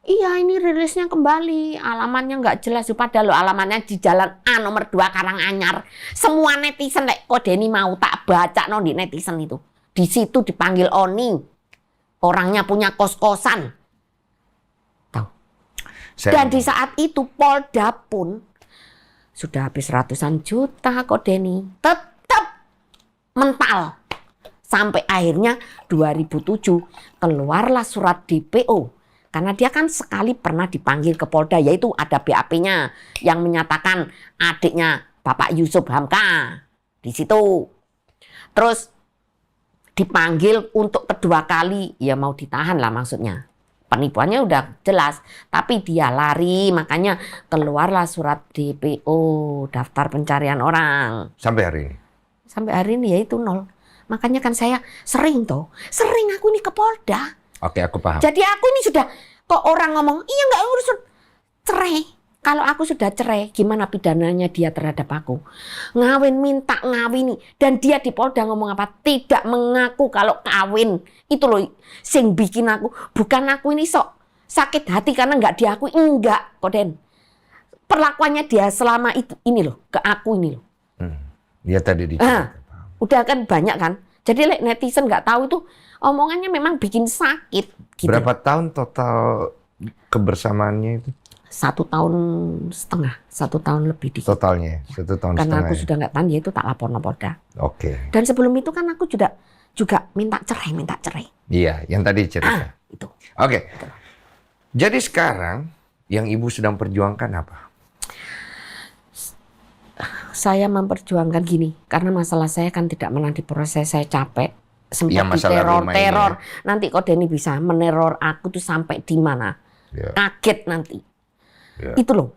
iya ini rilisnya kembali, alamatnya nggak jelas. Padahal lo alamatnya di Jalan A nomor 2 Karanganyar. Semua netizen lek Kodeni mau tak baca no di netizen itu. Di situ dipanggil Oni, orangnya punya kos-kosan. Tahu? Dan di saat itu Polda pun sudah habis ratusan juta Kodeni, tetap mental. Sampai akhirnya 2007 keluarlah surat DPO. Karena dia kan sekali pernah dipanggil ke Polda, yaitu ada BAP-nya yang menyatakan adiknya Bapak Yusuf Hamka di situ. Terus dipanggil untuk kedua kali, ya mau ditahan lah maksudnya. Penipuannya udah jelas, tapi dia lari, makanya keluarlah surat DPO, daftar pencarian orang. Sampai hari ini? Sampai hari ini ya itu 0. Makanya kan saya sering aku ini ke Polda. Oke, aku paham. Jadi aku ini sudah, kok orang ngomong, iya nggak urus cerai. Kalau aku sudah cerai, gimana pidananya dia terhadap aku? Ngawin, minta ngawini. Dan dia di Polda ngomong apa? Tidak mengaku kalau kawin. Itu loh, sing bikin aku. Bukan aku ini sok sakit hati karena nggak diakui. Enggak, Koden. Perlakuannya dia selama itu, ini loh, ke aku ini loh. Dia tadi diceritakan. Udah kan banyak kan. Jadi netizen nggak tahu itu, omongannya memang bikin sakit. Gitu. Berapa tahun total kebersamaannya itu? 1,5 tahun, 1 tahun lebih dikit. Totalnya, 1 tahun Karena setengah. aku sudah nggak tahan, ya itu tak lapor Polda. Oke. Dan sebelum itu kan aku juga minta cerai. Iya, yang tadi cerita. Itu. Oke. Jadi sekarang yang ibu sedang perjuangkan apa? Saya memperjuangkan gini, karena masalah saya kan tidak pernah diproses, saya capek. Sempat Ya, masalah rumah ini diteror. Nanti Kodeni bisa meneror aku tuh sampai di mana? Ya. Kaget nanti. Ya. Itu loh.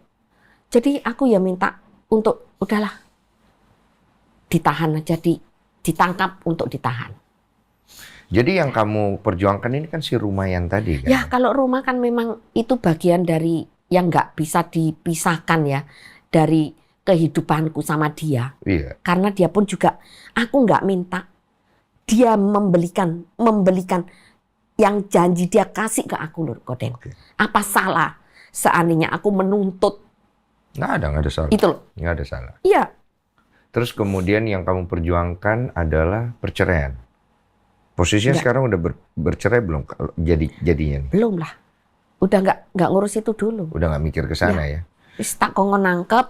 Jadi aku ya minta untuk udahlah ditahan aja, ditangkap untuk ditahan. Jadi yang kamu perjuangkan ini kan si rumah yang tadi kan? Ya kalau rumah kan memang itu bagian dari yang nggak bisa dipisahkan ya dari kehidupanku sama dia. Iya. Karena dia pun juga, aku nggak minta dia membelikan yang janji dia kasih ke aku, Nur Koden. Oke. Apa salah seandainya aku menuntut? Nggak ada salah. Itu loh. Nggak ada salah. Iya. Terus kemudian yang kamu perjuangkan adalah perceraian. Posisinya Nggak. sekarang udah bercerai belum? Jadinya nih? Belum lah. Udah nggak ngurus itu dulu. Udah nggak mikir ke sana ya? Wis tak kongkon nangkep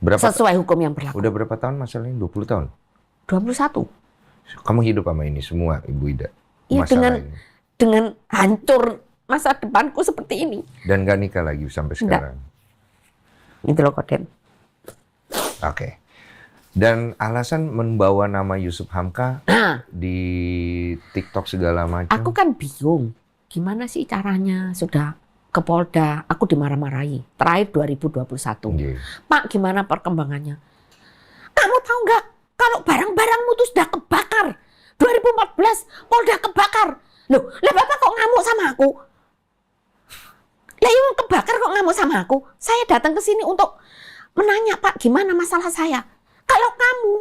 Berapa? sesuai hukum yang berlaku. Udah berapa tahun masalahnya? 20 tahun? 21. Kamu hidup sama ini semua, Ibu Ida? Iya, Masalah ini. dengan hancur masa depanku seperti ini. Dan nggak nikah lagi sampai Nggak. sekarang? Itu loh Koden. Oke. Dan alasan membawa nama Yusuf Hamka Nah, di TikTok segala macam. aku kan bingung. Gimana sih caranya? Sudah ke Polda, aku dimarah-marahi. Terakhir 2021. Iya. Pak, gimana perkembangannya? Kamu tahu nggak? Kalau barang-barangmu tuh sudah kebakar. 2014, Polda kebakar. Loh, lah Bapak kok ngamuk sama aku? Lah yang kebakar kok ngamuk sama aku? Saya datang ke sini untuk menanya, Pak, gimana masalah saya? Kalau kamu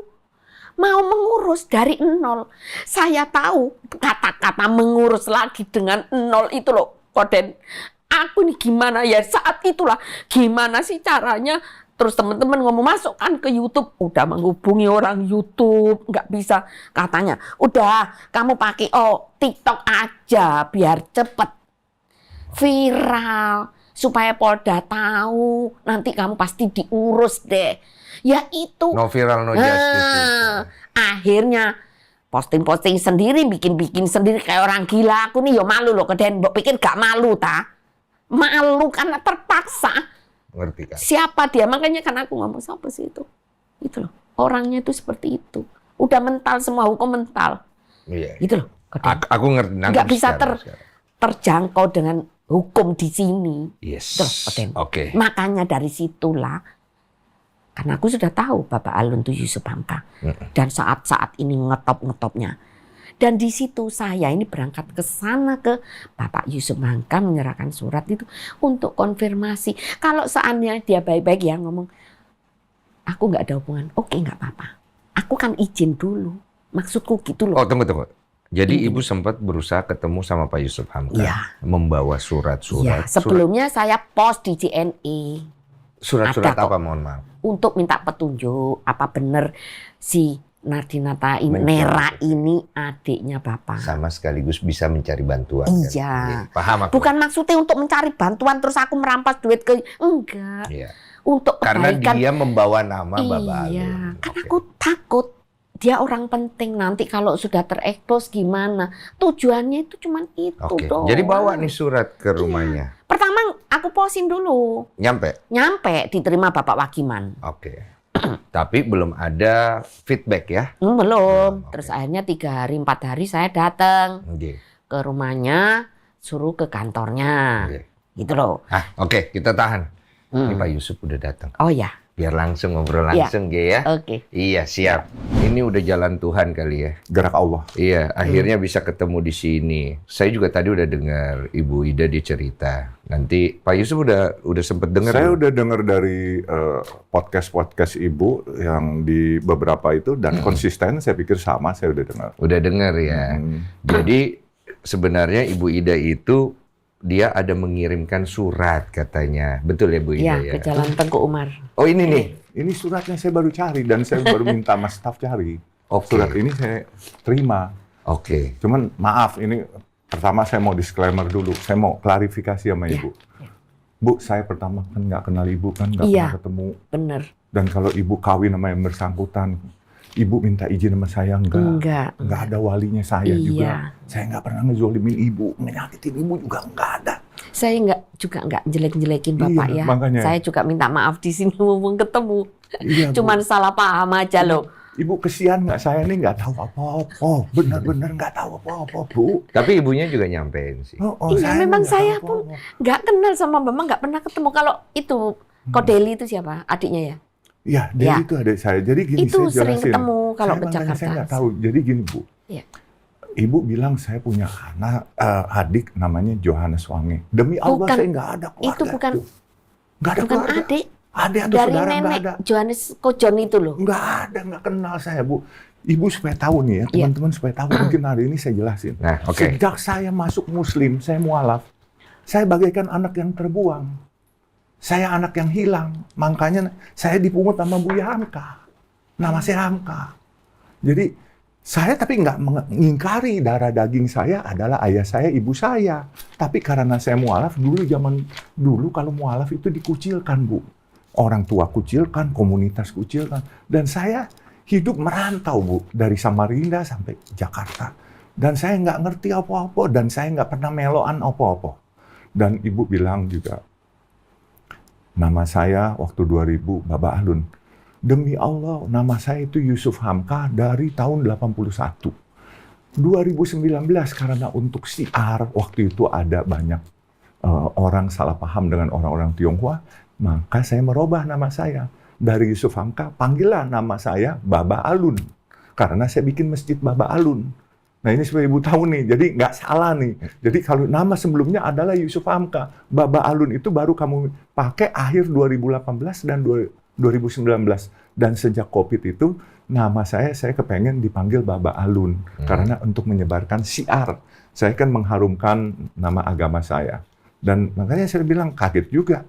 mau mengurus dari 0, saya tahu kata-kata mengurus lagi dengan 0 itu loh, Koden. Aku nih gimana ya saat itulah, gimana sih caranya? Terus teman-teman ngomong masukkan ke YouTube, udah menghubungi orang YouTube, nggak bisa katanya. Udah kamu pakai TikTok aja biar cepet viral supaya Polda tahu, nanti kamu pasti diurus deh. Ya itu. No viral, no justice. Akhirnya posting-posting sendiri, bikin-bikin sendiri kayak orang gila. Aku nih yo malu loh, Keden. Mbok pikir gak malu ta? Malu karena terpaksa. Ngerti kan? Siapa dia? Makanya kan aku ngomong siapa sih itu? Itu loh. Orangnya itu seperti itu. Udah mental semua, hukum mental. Iya. Gitu loh. Koden. Aku ngerti. nangkep Nggak bisa sekarang. terjangkau dengan hukum di sini. Yes. Tuh, Koden. Oke. Makanya dari situlah, karena aku sudah tahu Bapak Alun itu Yusuf Hamka. Dan saat-saat ini ngetop-ngetopnya. Dan di situ saya ini berangkat ke sana ke Bapak Yusuf Hamka menyerahkan surat itu untuk konfirmasi. Kalau seandainya dia baik-baik ya ngomong, aku nggak ada hubungan. Oke, nggak apa-apa. Aku kan izin dulu. Maksudku gitu loh. Oh, tunggu. Jadi Ibu sempat berusaha ketemu sama Pak Yusuf Hamka, Iya. membawa Iya, surat-surat. sebelumnya saya post di JNE Surat-surat ada kok. apa, mohon maaf? untuk minta petunjuk apa benar si Nardinata Mencari. Nera ini adiknya Bapak. Sama sekaligus bisa mencari bantuan. Iya. Kan? Paham aku. Bukan maksudnya untuk mencari bantuan terus aku merampas duit ke enggak. Iya. Untuk Karena kebaikan. dia membawa nama Bapak Iya, Alun. kan Oke. aku takut dia orang penting nanti kalau sudah terekspos gimana. Tujuannya itu cuman itu Oke. doang. Jadi bawa nih surat ke rumahnya. Pertama aku posting dulu. Nyampe. Nyampe diterima Bapak Wagiman. Oke. Tapi belum ada feedback ya. Belum. Oke. Terus akhirnya 3 hari 4 hari saya datang Oke. ke rumahnya, suruh ke kantornya. Oke. Gitu loh. Oke, kita tahan. Ini Hmm. Pak Yusuf udah datang. Oh ya. Biar langsung ngobrol Iya. langsung, Ge, ya. Oke. Iya, siap. Ini udah jalan Tuhan kali ya. Gerak Allah. Iya, akhirnya bisa ketemu di sini. Saya juga tadi udah dengar Ibu Ida dia cerita. Nanti Pak Yusuf udah sempet dengar. Saya belum? udah dengar dari podcast Ibu yang di beberapa itu dan konsisten. Saya pikir sama. Saya udah dengar. Udah dengar ya. Jadi sebenarnya Ibu Ida itu dia ada mengirimkan surat katanya. Betul ya Bu Ida Iya, ya? ke Jalan Tengku Umar. Oh ini nih. Ini suratnya saya baru cari dan saya baru minta Mas Staff cari. Oke. Surat ini saya terima. Oke. Cuman maaf, ini pertama saya mau disclaimer dulu. Saya mau klarifikasi sama Ibu. Bu, saya pertama kan nggak kenal Ibu kan, nggak Iya. pernah ketemu. Bener. Dan kalau Ibu kawin sama yang bersangkutan, Ibu minta izin sama saya Enggak. Nggak ada walinya saya Iya. juga. Saya nggak pernah ngezolimin Ibu, menyakitin Ibu juga nggak ada. Saya nggak jelek-jelekin Bapak Iya, ya. makanya. Saya juga minta maaf di sini mumpung ketemu. Iya, Bu. Cuman salah paham aja loh. Ibu kesian nggak saya nih nggak tahu apa-apa. Benar-benar nggak tahu apa-apa, Bu. Tapi ibunya juga nyampein sih. Iya, memang nggak saya tahu pun apa-apa. nggak kenal sama Mama, nggak pernah ketemu. Kalau itu Kodeli itu siapa? Adiknya ya? Iya, dia Ya. itu adik saya. Jadi gini, Itu saya sering jelasin. ketemu kalau ke Makanya Jakarta. Saya nggak tahu. Jadi gini, Bu. Iya. Ibu bilang saya punya adik namanya Johannes Wange. Demi Allah Bukan. saya nggak ada keluarga. Itu bukan Nggak ada bukan keluarga. adik. Adik atau Dari saudara nggak nenek ada. Johannes Kojon itu loh. Nggak ada, nggak kenal saya, Bu. Ibu supaya tahu nih ya, Iya. teman-teman supaya tahu. Mungkin hari ini saya jelasin. Nah, oke. Sejak saya masuk Muslim, saya mualaf. Saya bagaikan anak yang terbuang. Saya anak yang hilang. Makanya saya dipungut sama Buya Hamka. Nama saya Hamka. Jadi saya tapi nggak mengingkari darah daging saya adalah ayah saya, ibu saya. Tapi karena saya mualaf, zaman dulu kalau mualaf itu dikucilkan, Bu. Orang tua kucilkan, komunitas kucilkan. Dan saya hidup merantau, Bu. Dari Samarinda sampai Jakarta. Dan saya nggak ngerti apa-apa. Dan saya nggak pernah meloan apa-apa. Dan ibu bilang juga, nama saya waktu 2000, Bapak Alun. Demi Allah, nama saya itu Yusuf Hamka dari tahun 81. 2019 karena untuk siar, waktu itu ada banyak orang salah paham dengan orang-orang Tionghoa, maka saya merubah nama saya. Dari Yusuf Hamka, panggillah nama saya Baba Alun. Karena saya bikin masjid Baba Alun. Nah ini supaya Ibu tahu nih, jadi nggak salah nih. Jadi kalau nama sebelumnya adalah Yusuf Hamka, Baba Alun itu baru kamu pakai akhir 2018 dan 2019. Dan sejak COVID itu, nama saya kepengen dipanggil Baba Alun. Karena untuk menyebarkan syiar. Saya kan mengharumkan nama agama saya. Dan makanya saya bilang kaget juga.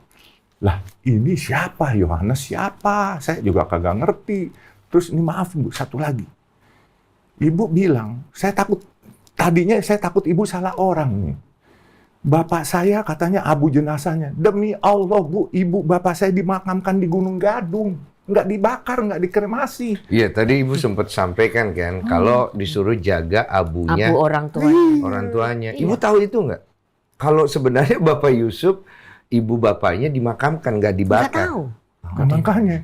Lah ini siapa? Yohanes siapa? Saya juga kagak ngerti. Terus ini maaf Bu, satu lagi. Ibu bilang, tadinya saya takut Ibu salah orang nih. Bapak saya katanya abu jenazahnya. Demi Allah Bu, Ibu bapak saya dimakamkan di Gunung Gadung. Nggak dibakar, nggak dikremasi. Iya, tadi Ibu sempat sampaikan kan, kalau disuruh jaga abunya Abu orang tuanya. orang tuanya. Iya. Ibu tahu itu nggak? Kalau sebenarnya Bapak Yusuf, ibu bapaknya dimakamkan, nggak Nggak dibakar. tahu. Kok Den? Makanya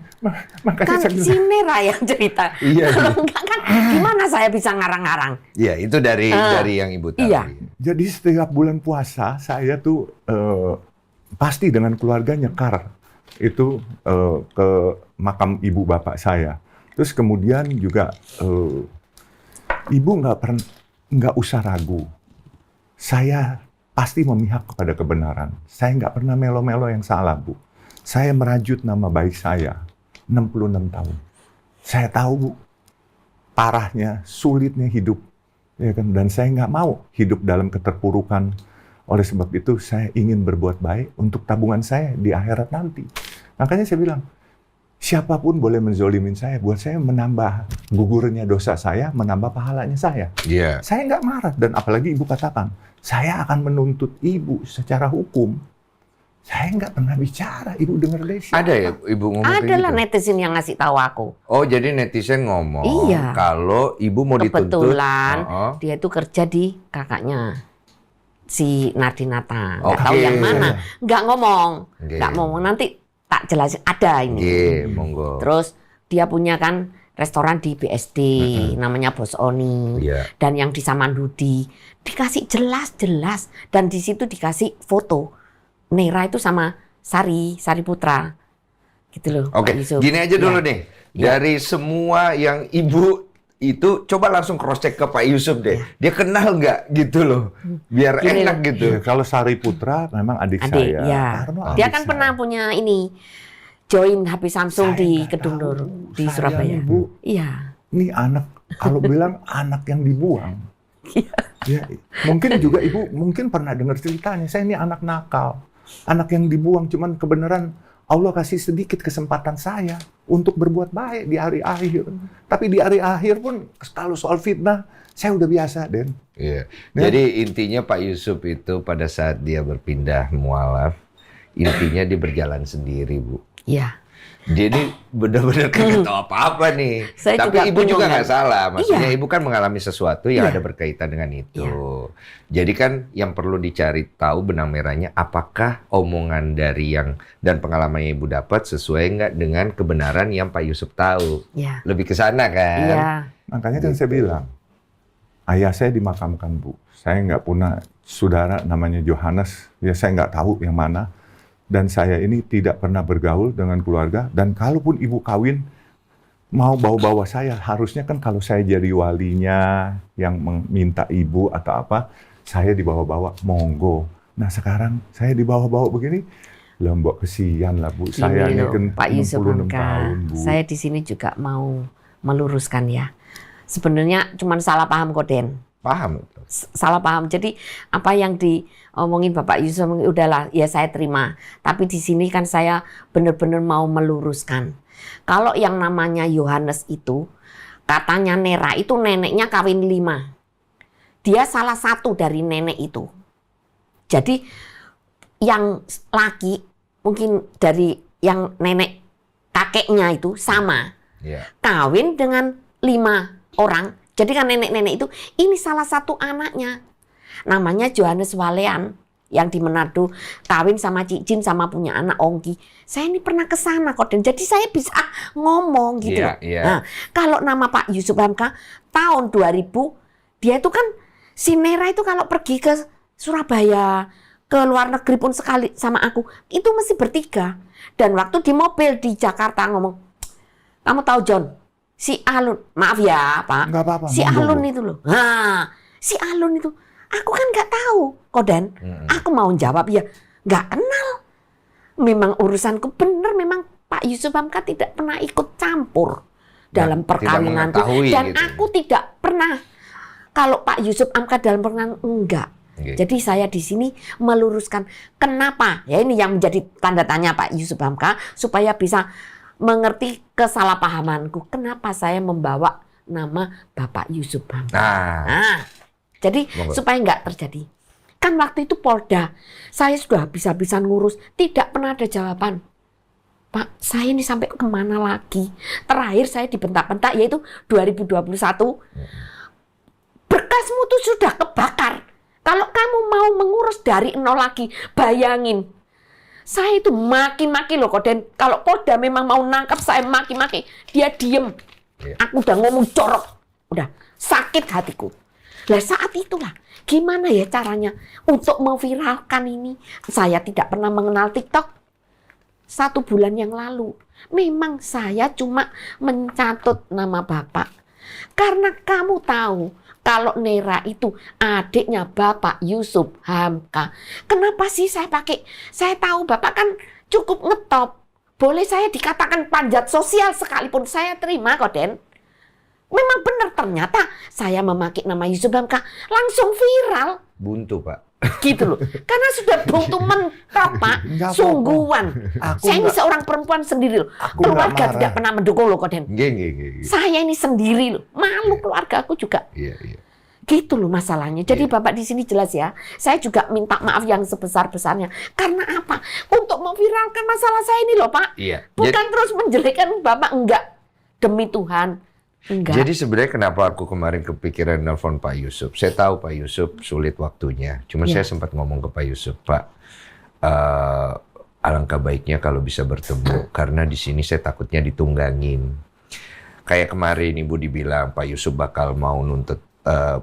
Kan saya bilang, si Nera yang cerita. Iya, Kalau iya. enggak kan gimana saya bisa ngarang-ngarang? Iya, itu dari yang Ibu tahu. Iya. jadi setiap bulan puasa saya tuh pasti dengan keluarga nyekar itu ke makam ibu bapak saya. Terus kemudian juga ibu nggak usah ragu. Saya pasti memihak kepada kebenaran. Saya nggak pernah melo-melo yang salah, Bu. Saya merajut nama baik saya 66 tahun. Saya tahu, Bu, parahnya, sulitnya hidup, ya kan? Dan saya nggak mau hidup dalam keterpurukan. Oleh sebab itu, saya ingin berbuat baik untuk tabungan saya di akhirat nanti. Makanya saya bilang, siapapun boleh menzolimin saya, buat saya menambah gugurnya dosa saya, menambah pahalanya saya. Iya. Saya nggak marah, dan apalagi ibu katakan, saya akan menuntut ibu secara hukum. Saya nggak pernah bicara, ibu dengar dari siapa? Ada ya Ibu ngomong kayak Adalah gitu? netizen yang ngasih tahu aku. Oh, jadi netizen ngomong Iya. kalau Ibu mau dituntut. Kebetulan Oh, dia itu kerja di kakaknya si Nardinata. Nggak Oke. tahu yang mana. Nggak ngomong. Oke. Nggak ngomong. Nanti tak jelasin. Ada ini. Iya, monggo. Terus dia punya kan restoran di BSD. Namanya Bos Oni. Iya. Dan yang di Samandudi. Dikasih jelas-jelas. Dan di situ dikasih foto. Nera itu sama Sari Putra. Gitu loh. Oke, Pak Yusuf. gini aja dulu Ya. nih. Dari semua yang Ibu itu coba langsung cross check ke Pak Yusuf deh. Dia kenal nggak gitu loh. Biar Gini enak loh. gitu. Ya, kalau Sari Putra memang adik Adik, saya. ya. Karno Dia adik kan saya. pernah punya ini join HP Samsung Saya di nggak Kedung tahu. Doro di Saya, Surabaya. Bu, Iya. ini anak, kalau bilang anak yang dibuang. Ya, mungkin juga ibu mungkin pernah dengar ceritanya. Saya ini anak nakal, anak yang dibuang. Cuman kebenaran Allah kasih sedikit kesempatan saya untuk berbuat baik di hari akhir. Tapi di hari akhir pun kalau soal fitnah, saya udah biasa, Den. Iya. Ya. Jadi intinya Pak Yusuf itu pada saat dia berpindah mualaf, intinya dia berjalan sendiri, Bu. Iya. Jadi benar-benar kagak tahu apa-apa nih. Saya Tapi juga Ibu juga bingung, nggak kan? salah. Maksudnya Iya. Ibu kan mengalami sesuatu yang Iya. ada berkaitan dengan itu. Jadi kan yang perlu dicari tahu benang merahnya apakah omongan dari yang dan pengalaman yang Ibu dapat sesuai nggak dengan kebenaran yang Pak Yusuf tahu. Iya. Lebih ke sana kan? Iya. Makanya kan saya bilang, ayah saya dimakamkan, Bu. Saya nggak punya saudara namanya Johannes. Ya saya nggak tahu yang mana. Dan saya ini tidak pernah bergaul dengan keluarga. Dan kalaupun ibu kawin, mau bawa-bawa saya, harusnya kan kalau saya jadi walinya yang meminta ibu atau apa, saya dibawa-bawa, monggo. Nah sekarang saya dibawa-bawa begini, lombok kesian lah, Bu. Saya ini Gini loh, kan Pak Yusuf 66 Hamka, tahun, Bu. saya di sini juga mau meluruskan ya. Sebenarnya cuma salah paham kok, Den. Paham? Salah paham. Jadi apa yang diomongin Bapak Yusuf, udahlah ya saya terima. Tapi di sini kan saya benar-benar mau meluruskan. Kalau yang namanya Yohanes itu, katanya Nera itu neneknya kawin 5. Dia salah satu dari nenek itu. Jadi yang laki mungkin dari yang nenek kakeknya itu sama. Iya. Kawin dengan 5 orang. Jadi kan nenek-nenek itu, ini salah satu anaknya. Namanya Johannes Walean. Yang di Manado, kawin sama Cik Jin sama punya anak Ongki. Saya ini pernah ke sana kok. Dan jadi saya bisa ngomong gitu. Iya, loh. iya. Nah, kalau nama Pak Yusuf Hamka, tahun 2000, dia itu kan, si Nera itu kalau pergi ke Surabaya, ke luar negeri pun sekali sama aku, itu mesti bertiga. Dan waktu di mobil di Jakarta ngomong, kamu tahu John, si Alun, maaf ya Pak, Nggak apa-apa, si monggo, Alun Bu. itu loh. Nah, si Alun itu, aku kan nggak tahu, Koden. Aku mau jawab ya, nggak kenal. Memang urusanku bener, memang Pak Yusuf Hamka tidak pernah ikut campur dalam tidak perkawinanku. mengetahui Dan gitu. aku tidak pernah, kalau Pak Yusuf Hamka dalam perkawinan, enggak. Oke. Jadi saya di sini meluruskan kenapa, ya ini yang menjadi tanda tanya Pak Yusuf Hamka, supaya bisa mengerti kesalahpahamanku. Kenapa saya membawa nama Bapak Yusuf Hamka. Nah, Jadi Monggo. supaya nggak terjadi. Kan waktu itu Polda, saya sudah habis-habisan ngurus, tidak pernah ada jawaban. Pak, saya ini sampai kemana lagi? Terakhir saya dibentak-bentak, yaitu 2021. Berkasmu tuh sudah kebakar. Kalau kamu mau mengurus dari nol lagi, bayangin. Saya itu maki-maki loh Koden. Kalau Polda memang mau nangkap saya maki-maki, dia diem. Iya. Aku udah ngomong jorok. Udah sakit hatiku. Lah saat itulah, gimana ya caranya untuk memviralkan ini? Saya tidak pernah mengenal TikTok. 1 bulan yang lalu, memang saya cuma mencatut nama Bapak. Karena kamu tahu, kalau Nera itu adiknya Bapak Yusuf Hamka. Kenapa sih saya pakai? Saya tahu Bapak kan cukup ngetop. Boleh saya dikatakan panjat sosial sekalipun saya terima kok, Den. Memang benar ternyata saya memakai nama Yusuf Hamka langsung viral. Buntu, Pak. Gitu loh. Karena sudah buntu mentok, Pak. Enggak apa-apa. Sungguhan. Aku Saya ini enggak- seorang perempuan sendiri loh. Aku enggak Keluarga marah. tidak pernah mendukung loh, Koden. Nggih. Saya ini sendiri loh. Malu keluarga aku juga. Iya. Gitu loh masalahnya. Jadi Bapak di sini jelas ya. Saya juga minta maaf yang sebesar-besarnya. Karena apa? Untuk memviralkan masalah saya ini loh, Pak. Iya. Bukan terus menjelekkan Bapak. Enggak. Demi Tuhan. Enggak. Jadi sebenarnya kenapa aku kemarin kepikiran nelpon Pak Yusuf? Saya tahu Pak Yusuf sulit waktunya. Cuma Ya. saya sempat ngomong ke Pak Yusuf, Pak, alangkah baiknya kalau bisa bertemu. Karena di sini saya takutnya ditunggangin. Kayak kemarin Ibu dibilang Pak Yusuf bakal mau nuntut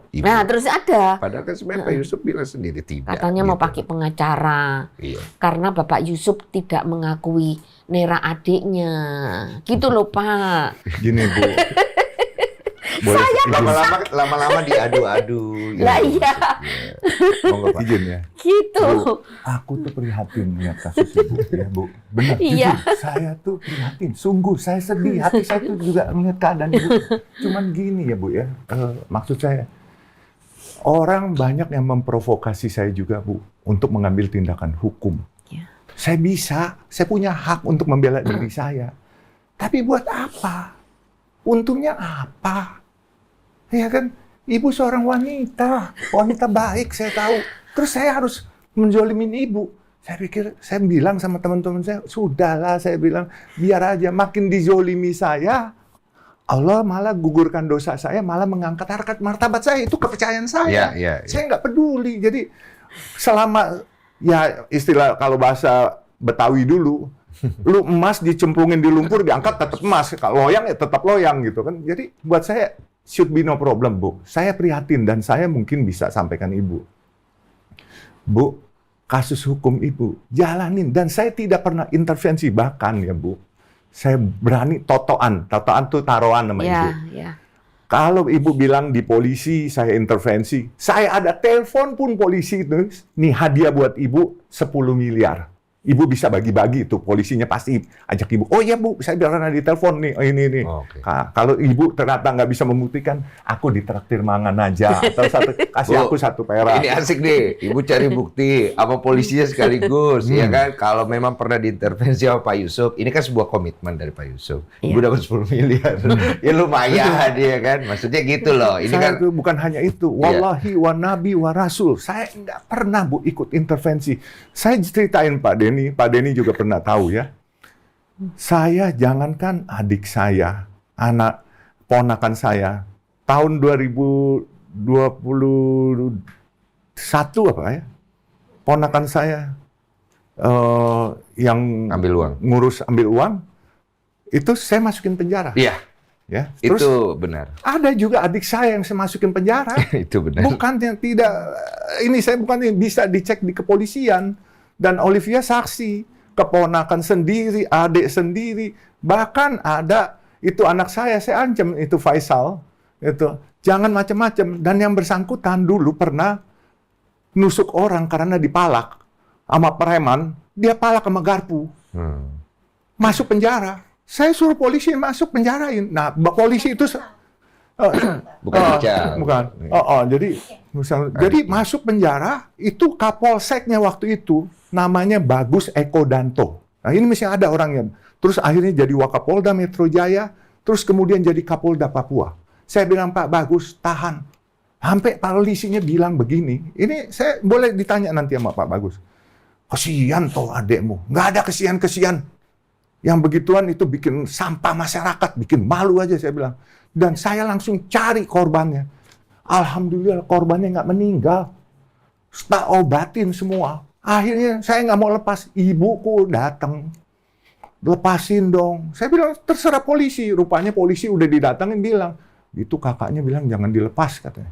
Ibu. Nah, terus ada. Padahal kan sebenarnya Pak Yusuf bilang sendiri tidak. Katanya mau gitu. pakai pengacara. Iya. Karena Bapak Yusuf tidak mengakui Nera adiknya. Gitu loh, Pak. Gini Bu. Boleh Lama-lama diadu-adu. Lah iya. Monggo Pak. izin ya. Gitu. Aku tuh prihatin lihat kasus Ibu ya Bu. Benar, Iya. jujur, saya tuh prihatin. Sungguh saya sedih. Hati saya tuh juga melihat keadaan Ibu. Cuman gini ya Bu ya. Maksud saya, orang banyak yang memprovokasi saya juga Bu untuk mengambil tindakan hukum. Ya. Saya punya hak untuk membela diri saya. Tapi buat apa? Untungnya apa? Ya kan, Ibu seorang wanita baik saya tahu. Terus saya harus menzolimin Ibu. Saya bilang sama teman-teman saya, sudahlah saya bilang, biar aja makin dizolimi saya, Allah malah gugurkan dosa saya, malah mengangkat harkat martabat saya, itu kepercayaan saya. Iya. Saya nggak peduli. Jadi selama, ya istilah kalau bahasa Betawi dulu, lu emas dicemplungin di lumpur, diangkat tetap emas. Kalau loyang ya tetap loyang gitu kan. Jadi buat saya should be no problem, Bu. Saya prihatin dan saya mungkin bisa sampaikan Ibu. Bu, kasus hukum Ibu jalanin dan saya tidak pernah intervensi, bahkan ya Bu. Saya berani totoan. Totoan tuh taruhan sama Ibu. Ya, ya. Kalau Ibu bilang di polisi, saya intervensi. Saya ada telepon pun polisi itu. Nih hadiah buat Ibu 10 miliar. Ibu bisa bagi-bagi itu. Polisinya pasti ajak Ibu. Oh iya Bu, saya pernah ditelepon nih. Oh, ini. Oh, oke. Kalau Ibu ternyata nggak bisa membuktikan, aku ditraktir mangan aja. Atau kasih Bu, aku 1 perak. Ini asik nih, Ibu cari bukti apa polisinya sekaligus, ya kan? Kalau memang pernah diintervensi sama Pak Yusuf, ini kan sebuah komitmen dari Pak Yusuf. Ibu dapat 10 miliar, ya lumayan ya kan? Maksudnya gitu loh. Ini Saya kan itu bukan hanya itu. Wallahi wa nabi wa rasul. Saya nggak pernah Bu ikut intervensi. Saya ceritain Pak Denny juga pernah tahu ya. Saya jangankan adik saya, anak ponakan saya, tahun 2021 apa ya? Ponakan saya yang ambil uang. ngurus ambil uang, itu saya masukin penjara. Iya, Ya. Terus itu benar. ada juga adik saya yang saya masukin penjara. Itu benar. Bukan yang tidak, ini saya bukan yang bisa dicek di kepolisian. Dan Olivia saksi, keponakan sendiri, adik sendiri, bahkan ada itu anak saya ancam itu Faisal, itu jangan macam-macam. Dan yang bersangkutan dulu pernah nusuk orang karena dipalak sama preman, dia palak sama garpu, masuk penjara. Saya suruh polisi masuk penjarain. Nah, polisi itu Bukan bicara. bukan. Jadi jadi masuk penjara itu Kapolseknya waktu itu namanya Bagus Eko Danto. Nah, ini mesti ada orangnya. Terus akhirnya jadi Wakapolda Metro Jaya, terus kemudian jadi Kapolda Papua. Saya bilang, Pak Bagus, tahan. Sampai polisinya bilang begini. Ini saya boleh ditanya nanti sama Pak Bagus. Kesian toh adekmu. Nggak ada kesian-kesian. Yang begituan itu bikin sampah masyarakat, bikin malu aja saya bilang. Dan saya langsung cari korbannya. Alhamdulillah korbannya nggak meninggal. Tak obatin semua. Akhirnya saya nggak mau lepas. Ibuku datang. Lepasin dong. Saya bilang, terserah polisi. Rupanya polisi udah didatangin bilang. Itu kakaknya bilang, jangan dilepas katanya.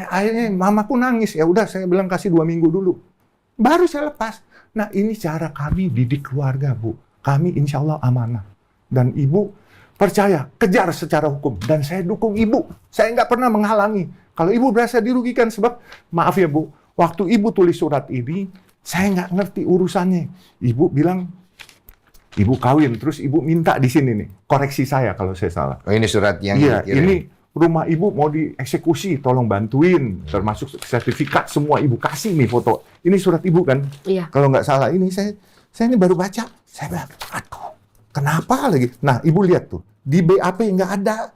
Akhirnya mamaku nangis. Ya udah, saya bilang kasih 2 minggu dulu. Baru saya lepas. Nah, ini cara kami didik keluarga, Bu. Kami insya Allah amanah. Dan ibu percaya, kejar secara hukum. Dan saya dukung ibu. Saya nggak pernah menghalangi. Kalau ibu berasa dirugikan, sebab, maaf ya Bu, waktu ibu tulis surat ini, saya nggak ngerti urusannya. Ibu bilang, ibu kawin, terus ibu minta di sini nih, koreksi saya kalau saya salah. Oh, ini surat yang Iya, dikirim. ini rumah ibu mau dieksekusi, tolong bantuin, termasuk sertifikat semua ibu kasih nih foto. Ini surat ibu kan? Iya. Kalau nggak salah ini saya ini baru baca, saya bilang, aduh, kenapa lagi? Nah, ibu lihat tuh, di BAP nggak ada.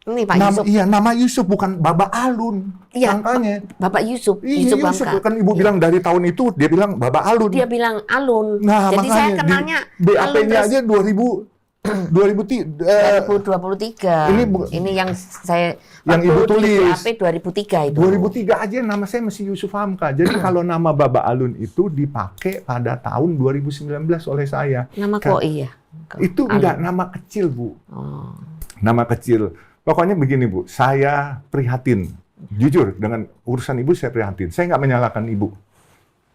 Ini Pak Nama, Yusuf. iya, nama Yusuf bukan Baba Alun. Iya, Makanya. Bapak Yusuf. Iya, Yusuf. Bangka. Kan ibu bilang dari tahun itu, dia bilang Baba Alun. Dia bilang Alun. Nah, Jadi saya makanya kenalnya di BAP-nya Alun aja 2023. Ini yang saya yang ibu tulis. BAP 2003 itu. 2003 aja nama saya masih Yusuf Hamka. Jadi kalau nama Baba Alun itu dipakai pada tahun 2019 oleh saya. Nama Kan- kok iya. Itu Alun. enggak nama kecil, Bu. Oh. Nama kecil. Pokoknya begini, Bu. Saya prihatin. Jujur, dengan urusan ibu saya prihatin. Saya nggak menyalahkan ibu.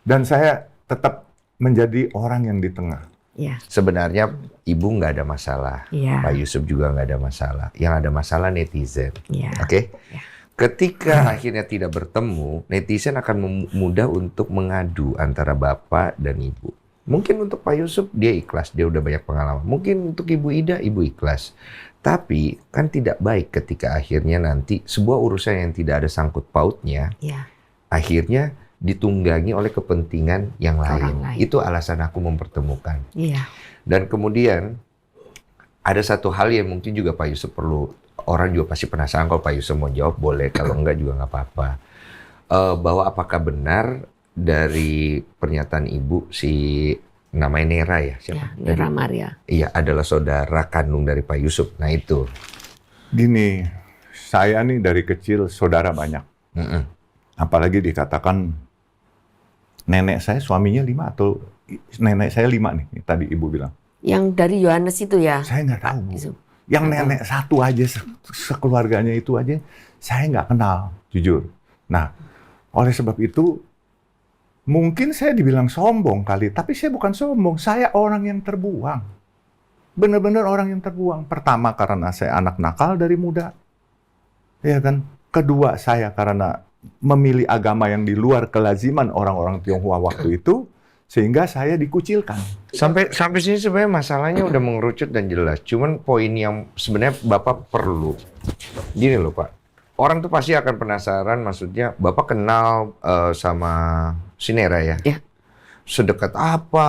Dan saya tetap menjadi orang yang di tengah. Iya. Sebenarnya ibu nggak ada masalah. Iya. Pak Yusuf juga nggak ada masalah. Yang ada masalah netizen. Iya. Oke? Ya. Ketika akhirnya tidak bertemu, netizen akan mudah untuk mengadu antara bapak dan ibu. Mungkin untuk Pak Yusuf dia ikhlas, dia udah banyak pengalaman. Mungkin untuk Ibu Ida, ibu ikhlas. Tapi kan tidak baik ketika akhirnya nanti sebuah urusan yang tidak ada sangkut pautnya, Iya. akhirnya ditunggangi oleh kepentingan yang Orang lain. lain. Itu alasan aku mempertemukan. Iya. Dan kemudian ada satu hal yang mungkin juga Pak Yusuf perlu, orang juga pasti penasaran, kalau Pak Yusuf mau jawab boleh, kalau enggak juga nggak apa-apa. Bahwa apakah benar dari pernyataan ibu si namanya Nera ya? Siapa? Ya, Nera Maria. Iya, adalah saudara kandung dari Pak Yusuf. Nah itu. Gini, saya nih dari kecil saudara banyak. Mm-mm. Apalagi dikatakan nenek saya suaminya 5 atau nenek saya 5 nih, tadi ibu bilang. Yang dari Yohanes itu ya. Saya nggak tahu, Bu. Yusuf. Yang nenek satu aja, sekeluarganya itu aja, saya nggak kenal, jujur. Nah, oleh sebab itu, mungkin saya dibilang sombong kali, tapi saya bukan sombong. Saya orang yang terbuang. Benar-benar orang yang terbuang. Pertama, karena saya anak nakal dari muda. Ya kan? Kedua, saya karena memilih agama yang di luar kelaziman orang-orang Tionghoa waktu itu, sehingga saya dikucilkan. Sampai sini sebenarnya masalahnya udah mengerucut dan jelas. Cuman poin yang sebenarnya Bapak perlu, gini loh Pak. Orang tuh pasti akan penasaran, maksudnya Bapak kenal sama si Nera ya? Ya. Sedekat apa?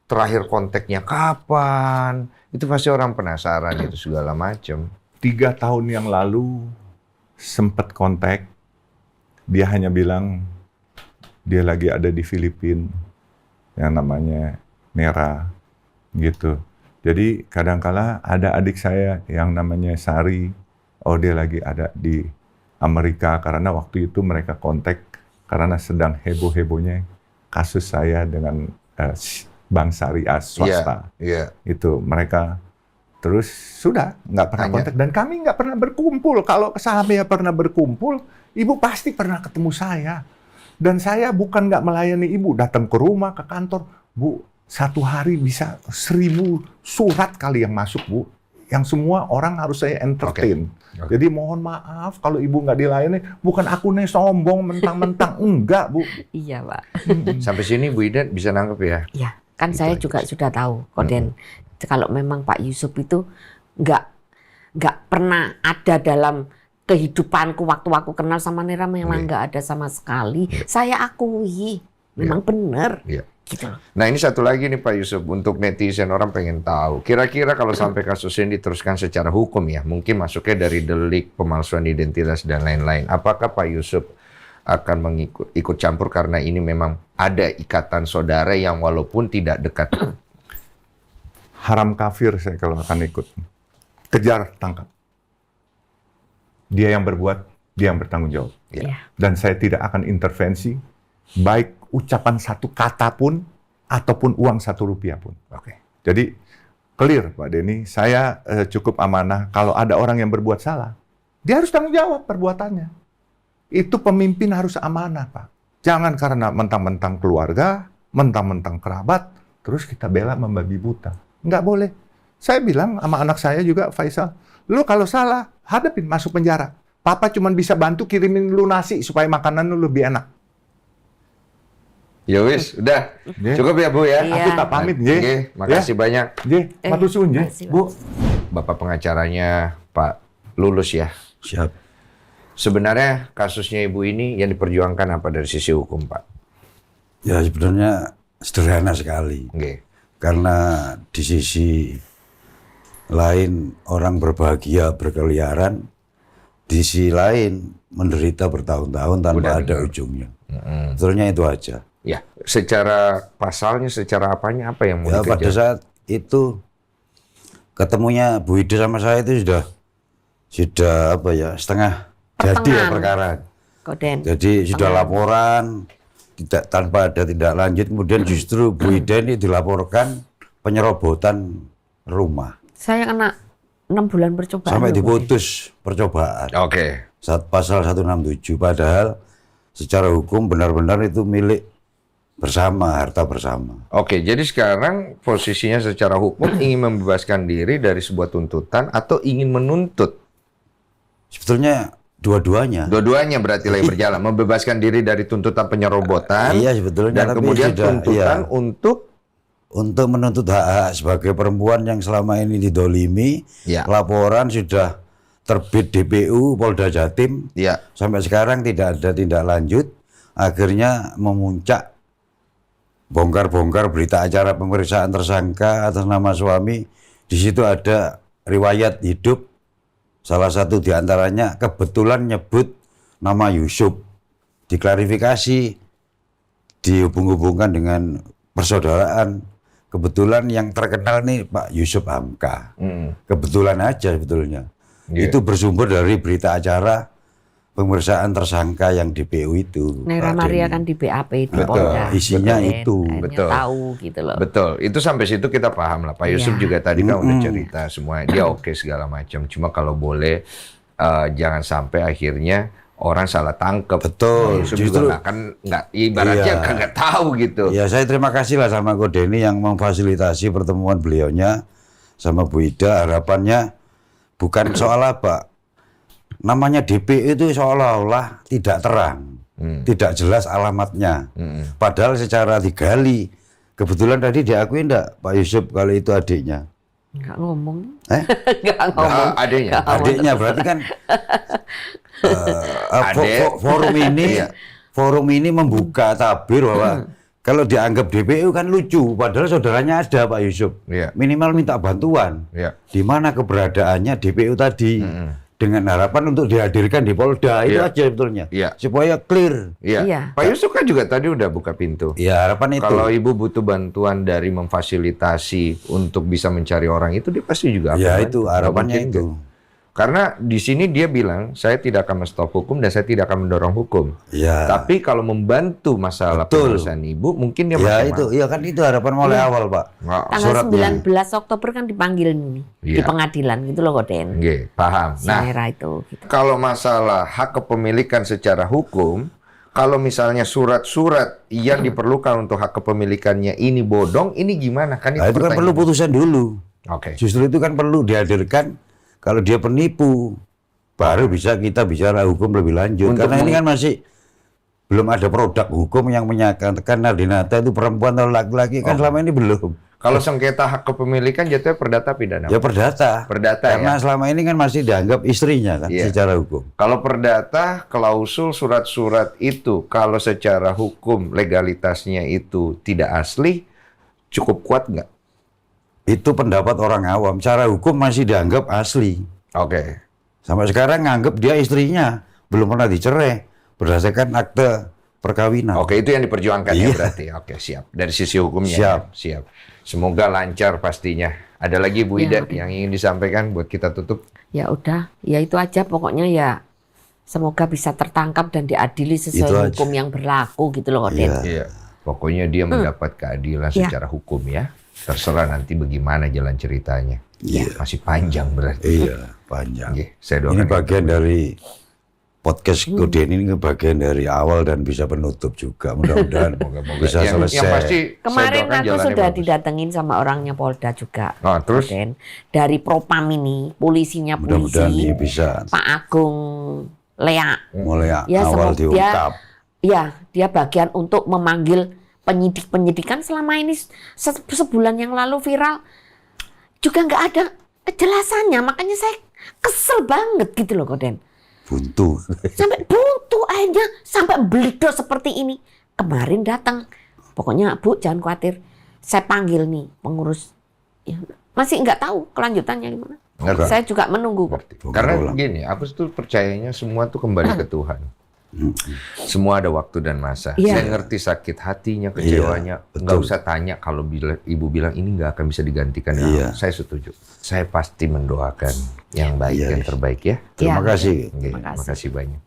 Terakhir kontaknya kapan? Itu pasti orang penasaran itu segala macam. 3 tahun yang lalu sempat kontak, dia hanya bilang dia lagi ada di Filipina, yang namanya Nera, gitu. Jadi kadangkala ada adik saya yang namanya Sari, oh dia lagi ada di Amerika, karena waktu itu mereka kontak karena sedang heboh-hebohnya kasus saya dengan bank syariah swasta. Iya. Itu mereka terus sudah nggak pernah Hanya- kontak, dan kami nggak pernah berkumpul. Kalau saya pernah berkumpul, ibu pasti pernah ketemu saya. Dan saya bukan nggak melayani ibu, datang ke rumah, ke kantor, Bu. Satu hari bisa 1000 surat kali yang masuk, Bu. Yang semua orang harus saya entertain. Oke. Jadi mohon maaf kalau ibu nggak dilayani. Bukan aku nih sombong mentang-mentang, enggak, Bu. Iya, Pak. Sampai sini Bu Ida bisa nangkep ya? Iya, kan Itu saya aja juga sih. sudah tahu, Koden. Kalau memang Pak Yusuf itu nggak pernah ada dalam kehidupanku waktu aku kenal sama Nera, memang Iya. nggak ada sama sekali. Saya akui, memang benar. Iya. Gitu loh. Nah ini satu lagi nih Pak Yusuf, untuk netizen orang pengen tahu. Kira-kira kalau sampai kasus ini diteruskan secara hukum ya, mungkin masuknya dari delik pemalsuan identitas dan lain-lain. Apakah Pak Yusuf akan ikut campur karena ini memang ada ikatan saudara yang walaupun tidak dekat? Haram kafir saya kalau akan ikut. Kejar, tangkap. Dia yang berbuat, dia yang bertanggung jawab. Ya. Iya. Dan saya tidak akan intervensi, baik ucapan satu kata pun ataupun uang Rp1 pun. Oke. Jadi clear Pak Denny, saya cukup amanah. Kalau ada orang yang berbuat salah, dia harus tanggung jawab perbuatannya. Itu pemimpin harus amanah Pak. Jangan karena mentang-mentang keluarga, mentang-mentang kerabat, terus kita bela membabi buta. Nggak boleh. Saya bilang sama anak saya juga, Faisal, lu kalau salah, hadapin, masuk penjara. Papa cuma bisa bantu kirimin lu nasi supaya makanan lu lebih enak. Ya wis, udah. Nggih. Cukup ya Bu ya. Iya. Aku tak pamit, nggih. Nggih, makasih banyak. Nggih, matur suwun, nggih. makasih, Bu. Bapak pengacaranya Pak Lulus ya. Siap. Sebenarnya kasusnya Ibu ini yang diperjuangkan apa dari sisi hukum, Pak? Ya sebenarnya sederhana sekali. Nggih. Karena di sisi lain orang berbahagia berkeliaran, di sisi lain menderita bertahun-tahun tanpa Udah ada dengar. ujungnya. Sebetulnya itu aja. Ya, secara pasalnya, secara apanya apa yang mau Ya pada dikejar? saat itu ketemunya Bu Ida sama saya itu sudah apa ya, setengah jadi ya Pertengahan. perkara. Koden. Jadi sudah laporan tidak tanpa ada tindak lanjut, kemudian justru Bu Ida ini dilaporkan penyerobotan rumah Saya kena 6 bulan percobaan. sampai loh, diputus percobaan. Oke. Pasal 167, padahal secara hukum benar-benar itu milik bersama, harta bersama. Oke, jadi sekarang posisinya secara hukum ingin membebaskan diri dari sebuah tuntutan atau ingin menuntut? Sebetulnya dua-duanya. Dua-duanya berarti lagi berjalan. Membebaskan diri dari tuntutan penyerobotan. Iya, sebetulnya, Dan tapi kemudian sudah, tuntutan iya. untuk Menuntut hak-hak sebagai perempuan yang selama ini didolimi, Ya. laporan sudah terbit DPU Polda Jatim, ya. sampai sekarang tidak ada tindak lanjut, akhirnya memuncak bongkar-bongkar berita acara pemeriksaan tersangka atas nama suami. Di situ ada riwayat hidup, salah satu diantaranya kebetulan nyebut nama Yusuf, diklarifikasi, dihubung-hubungkan dengan persaudaraan. Kebetulan yang terkenal nih Pak Yusuf Hamka. Kebetulan aja sebetulnya. Iya. Itu bersumber dari berita acara pemeriksaan tersangka yang DPU itu. Naira Pak Maria Denny. kan di BAP di Betul. Polda. Isinya Koden. itu. Akhirnya Betul. tahu gitu loh. Betul, itu sampai situ kita paham lah. Pak Yusuf Iya. juga tadi kan udah cerita semua, dia oke segala macam. Cuma kalau boleh jangan sampai akhirnya orang salah tangkep. Betul, Pak Yusuf justru- juga nggak ibaratnya Iya. kagak tahu gitu. Ya saya terima kasih lah sama Ko Denny yang memfasilitasi pertemuan beliaunya sama Bu Ida. Harapannya bukan soal apa. Namanya DPU itu seolah-olah tidak terang. Tidak jelas alamatnya. Padahal secara digali, kebetulan tadi diakui enggak Pak Yusuf kalau itu adiknya? Enggak ngomong. Eh? Enggak ngomong. Adanya. Nggak ngomong. Adiknya berarti kan Adek. forum ini membuka tabir bahwa kalau dianggap DPU kan lucu, padahal saudaranya ada Pak Yusuf. Iya. Minimal minta bantuan. Iya. Di mana keberadaannya DPU tadi dengan harapan untuk dihadirkan di Polda itu Iya. aja sebetulnya. Iya. Supaya clear. Iya. Iya. Pak Yusuf kan juga tadi udah buka pintu. Ya harapan itu. Kalau ibu butuh bantuan dari memfasilitasi untuk bisa mencari orang itu, dia pasti juga akan Ya bantu. itu Nggak harapannya mungkin itu. nggak. Karena di sini dia bilang, saya tidak akan menstop hukum dan saya tidak akan mendorong hukum. Ya. Tapi kalau membantu masalah Betul. penulisan ibu, mungkin dia Ya masih itu, mau. iya kan itu harapan mulai awal Pak. Nggak, Tanggal Suratnya. 19 Oktober kan dipanggil nih Iya. di pengadilan gitu loh Koden. nggih, paham. Si Nah, Naira itu gitu. kalau masalah hak kepemilikan secara hukum, kalau misalnya surat-surat yang diperlukan untuk hak kepemilikannya ini bodong, ini gimana? Kan itu Nah, itu kan perlu pertanyaan. putusan dulu. Oke. Justru itu kan perlu dihadirkan kalau dia penipu. Baru bisa kita bicara hukum lebih lanjut. Untuk Karena ini kan masih belum ada produk hukum yang menyatakan Nardinata itu perempuan atau laki-laki. Kan selama ini belum. Kalau sengketa hak kepemilikan jatuhnya perdata pidana. Ya perdata. Perdata, Karena ya? selama ini kan masih dianggap istrinya kan Iya. secara hukum. Kalau perdata, klausul surat-surat itu, kalau secara hukum legalitasnya itu tidak asli, cukup kuat nggak? Itu pendapat orang awam. Secara hukum masih dianggap asli. Oke. Sampai sekarang nganggap dia istrinya. Belum pernah dicerai. Berdasarkan akte perkawinan. Oke, itu yang diperjuangkan ya Iya. berarti. Oke, siap. Dari sisi hukumnya. Siap. Ya? Siap. Semoga lancar pastinya. Ada lagi Bu Ya, Ida oke. yang ingin disampaikan buat kita tutup? Ya udah, ya itu aja pokoknya ya. Semoga bisa tertangkap dan diadili Itu sesuai aja. hukum yang berlaku gitu loh Koden. Iya. Iya. Pokoknya dia mendapat keadilan secara hukum ya. Terserah nanti bagaimana jalan ceritanya. Iya. Masih panjang berarti. Iya, panjang. Oke, saya doakan Ini yang bagian terbaik. dari podcast Kode ini bagian dari awal dan bisa penutup juga. Mudah-mudahan Moga-moga. bisa selesai. Yang pasti saya Kemarin doakan aku jalannya sudah bagus. didatengin sama orangnya Polda juga. Oh, terus? Den. Dari Propam ini, polisinya Mudah-mudahan ini polisi, bisa Pak Agung Lea. mulai Ya, awal semoga diungkap. dia bagian untuk memanggil penyidik-penyidikan selama ini sebulan yang lalu viral juga nggak ada kejelasannya. Makanya saya kesel banget gitu loh, Koden. Buntu. Sampai buntu akhirnya sampai beledo seperti ini. Kemarin datang. Pokoknya Bu jangan khawatir. Saya panggil nih pengurus. Ya, masih nggak tahu kelanjutannya gimana. Ngerti. Saya juga menunggu kok. Ngerti. Bukan Karena ulang. gini, aku tuh percayanya semua tuh kembali ke Tuhan. Semua ada waktu dan masa. Iya. Saya ngerti sakit hatinya, kecewanya. Iya, Nggak betul. usah tanya kalau ibu bilang ini nggak akan bisa digantikan. Iya. Saya setuju. Saya pasti mendoakan yang baik, Iya, yang iya. terbaik ya. Terima Iya. kasih. Oke, Terima kasih. makasih banyak.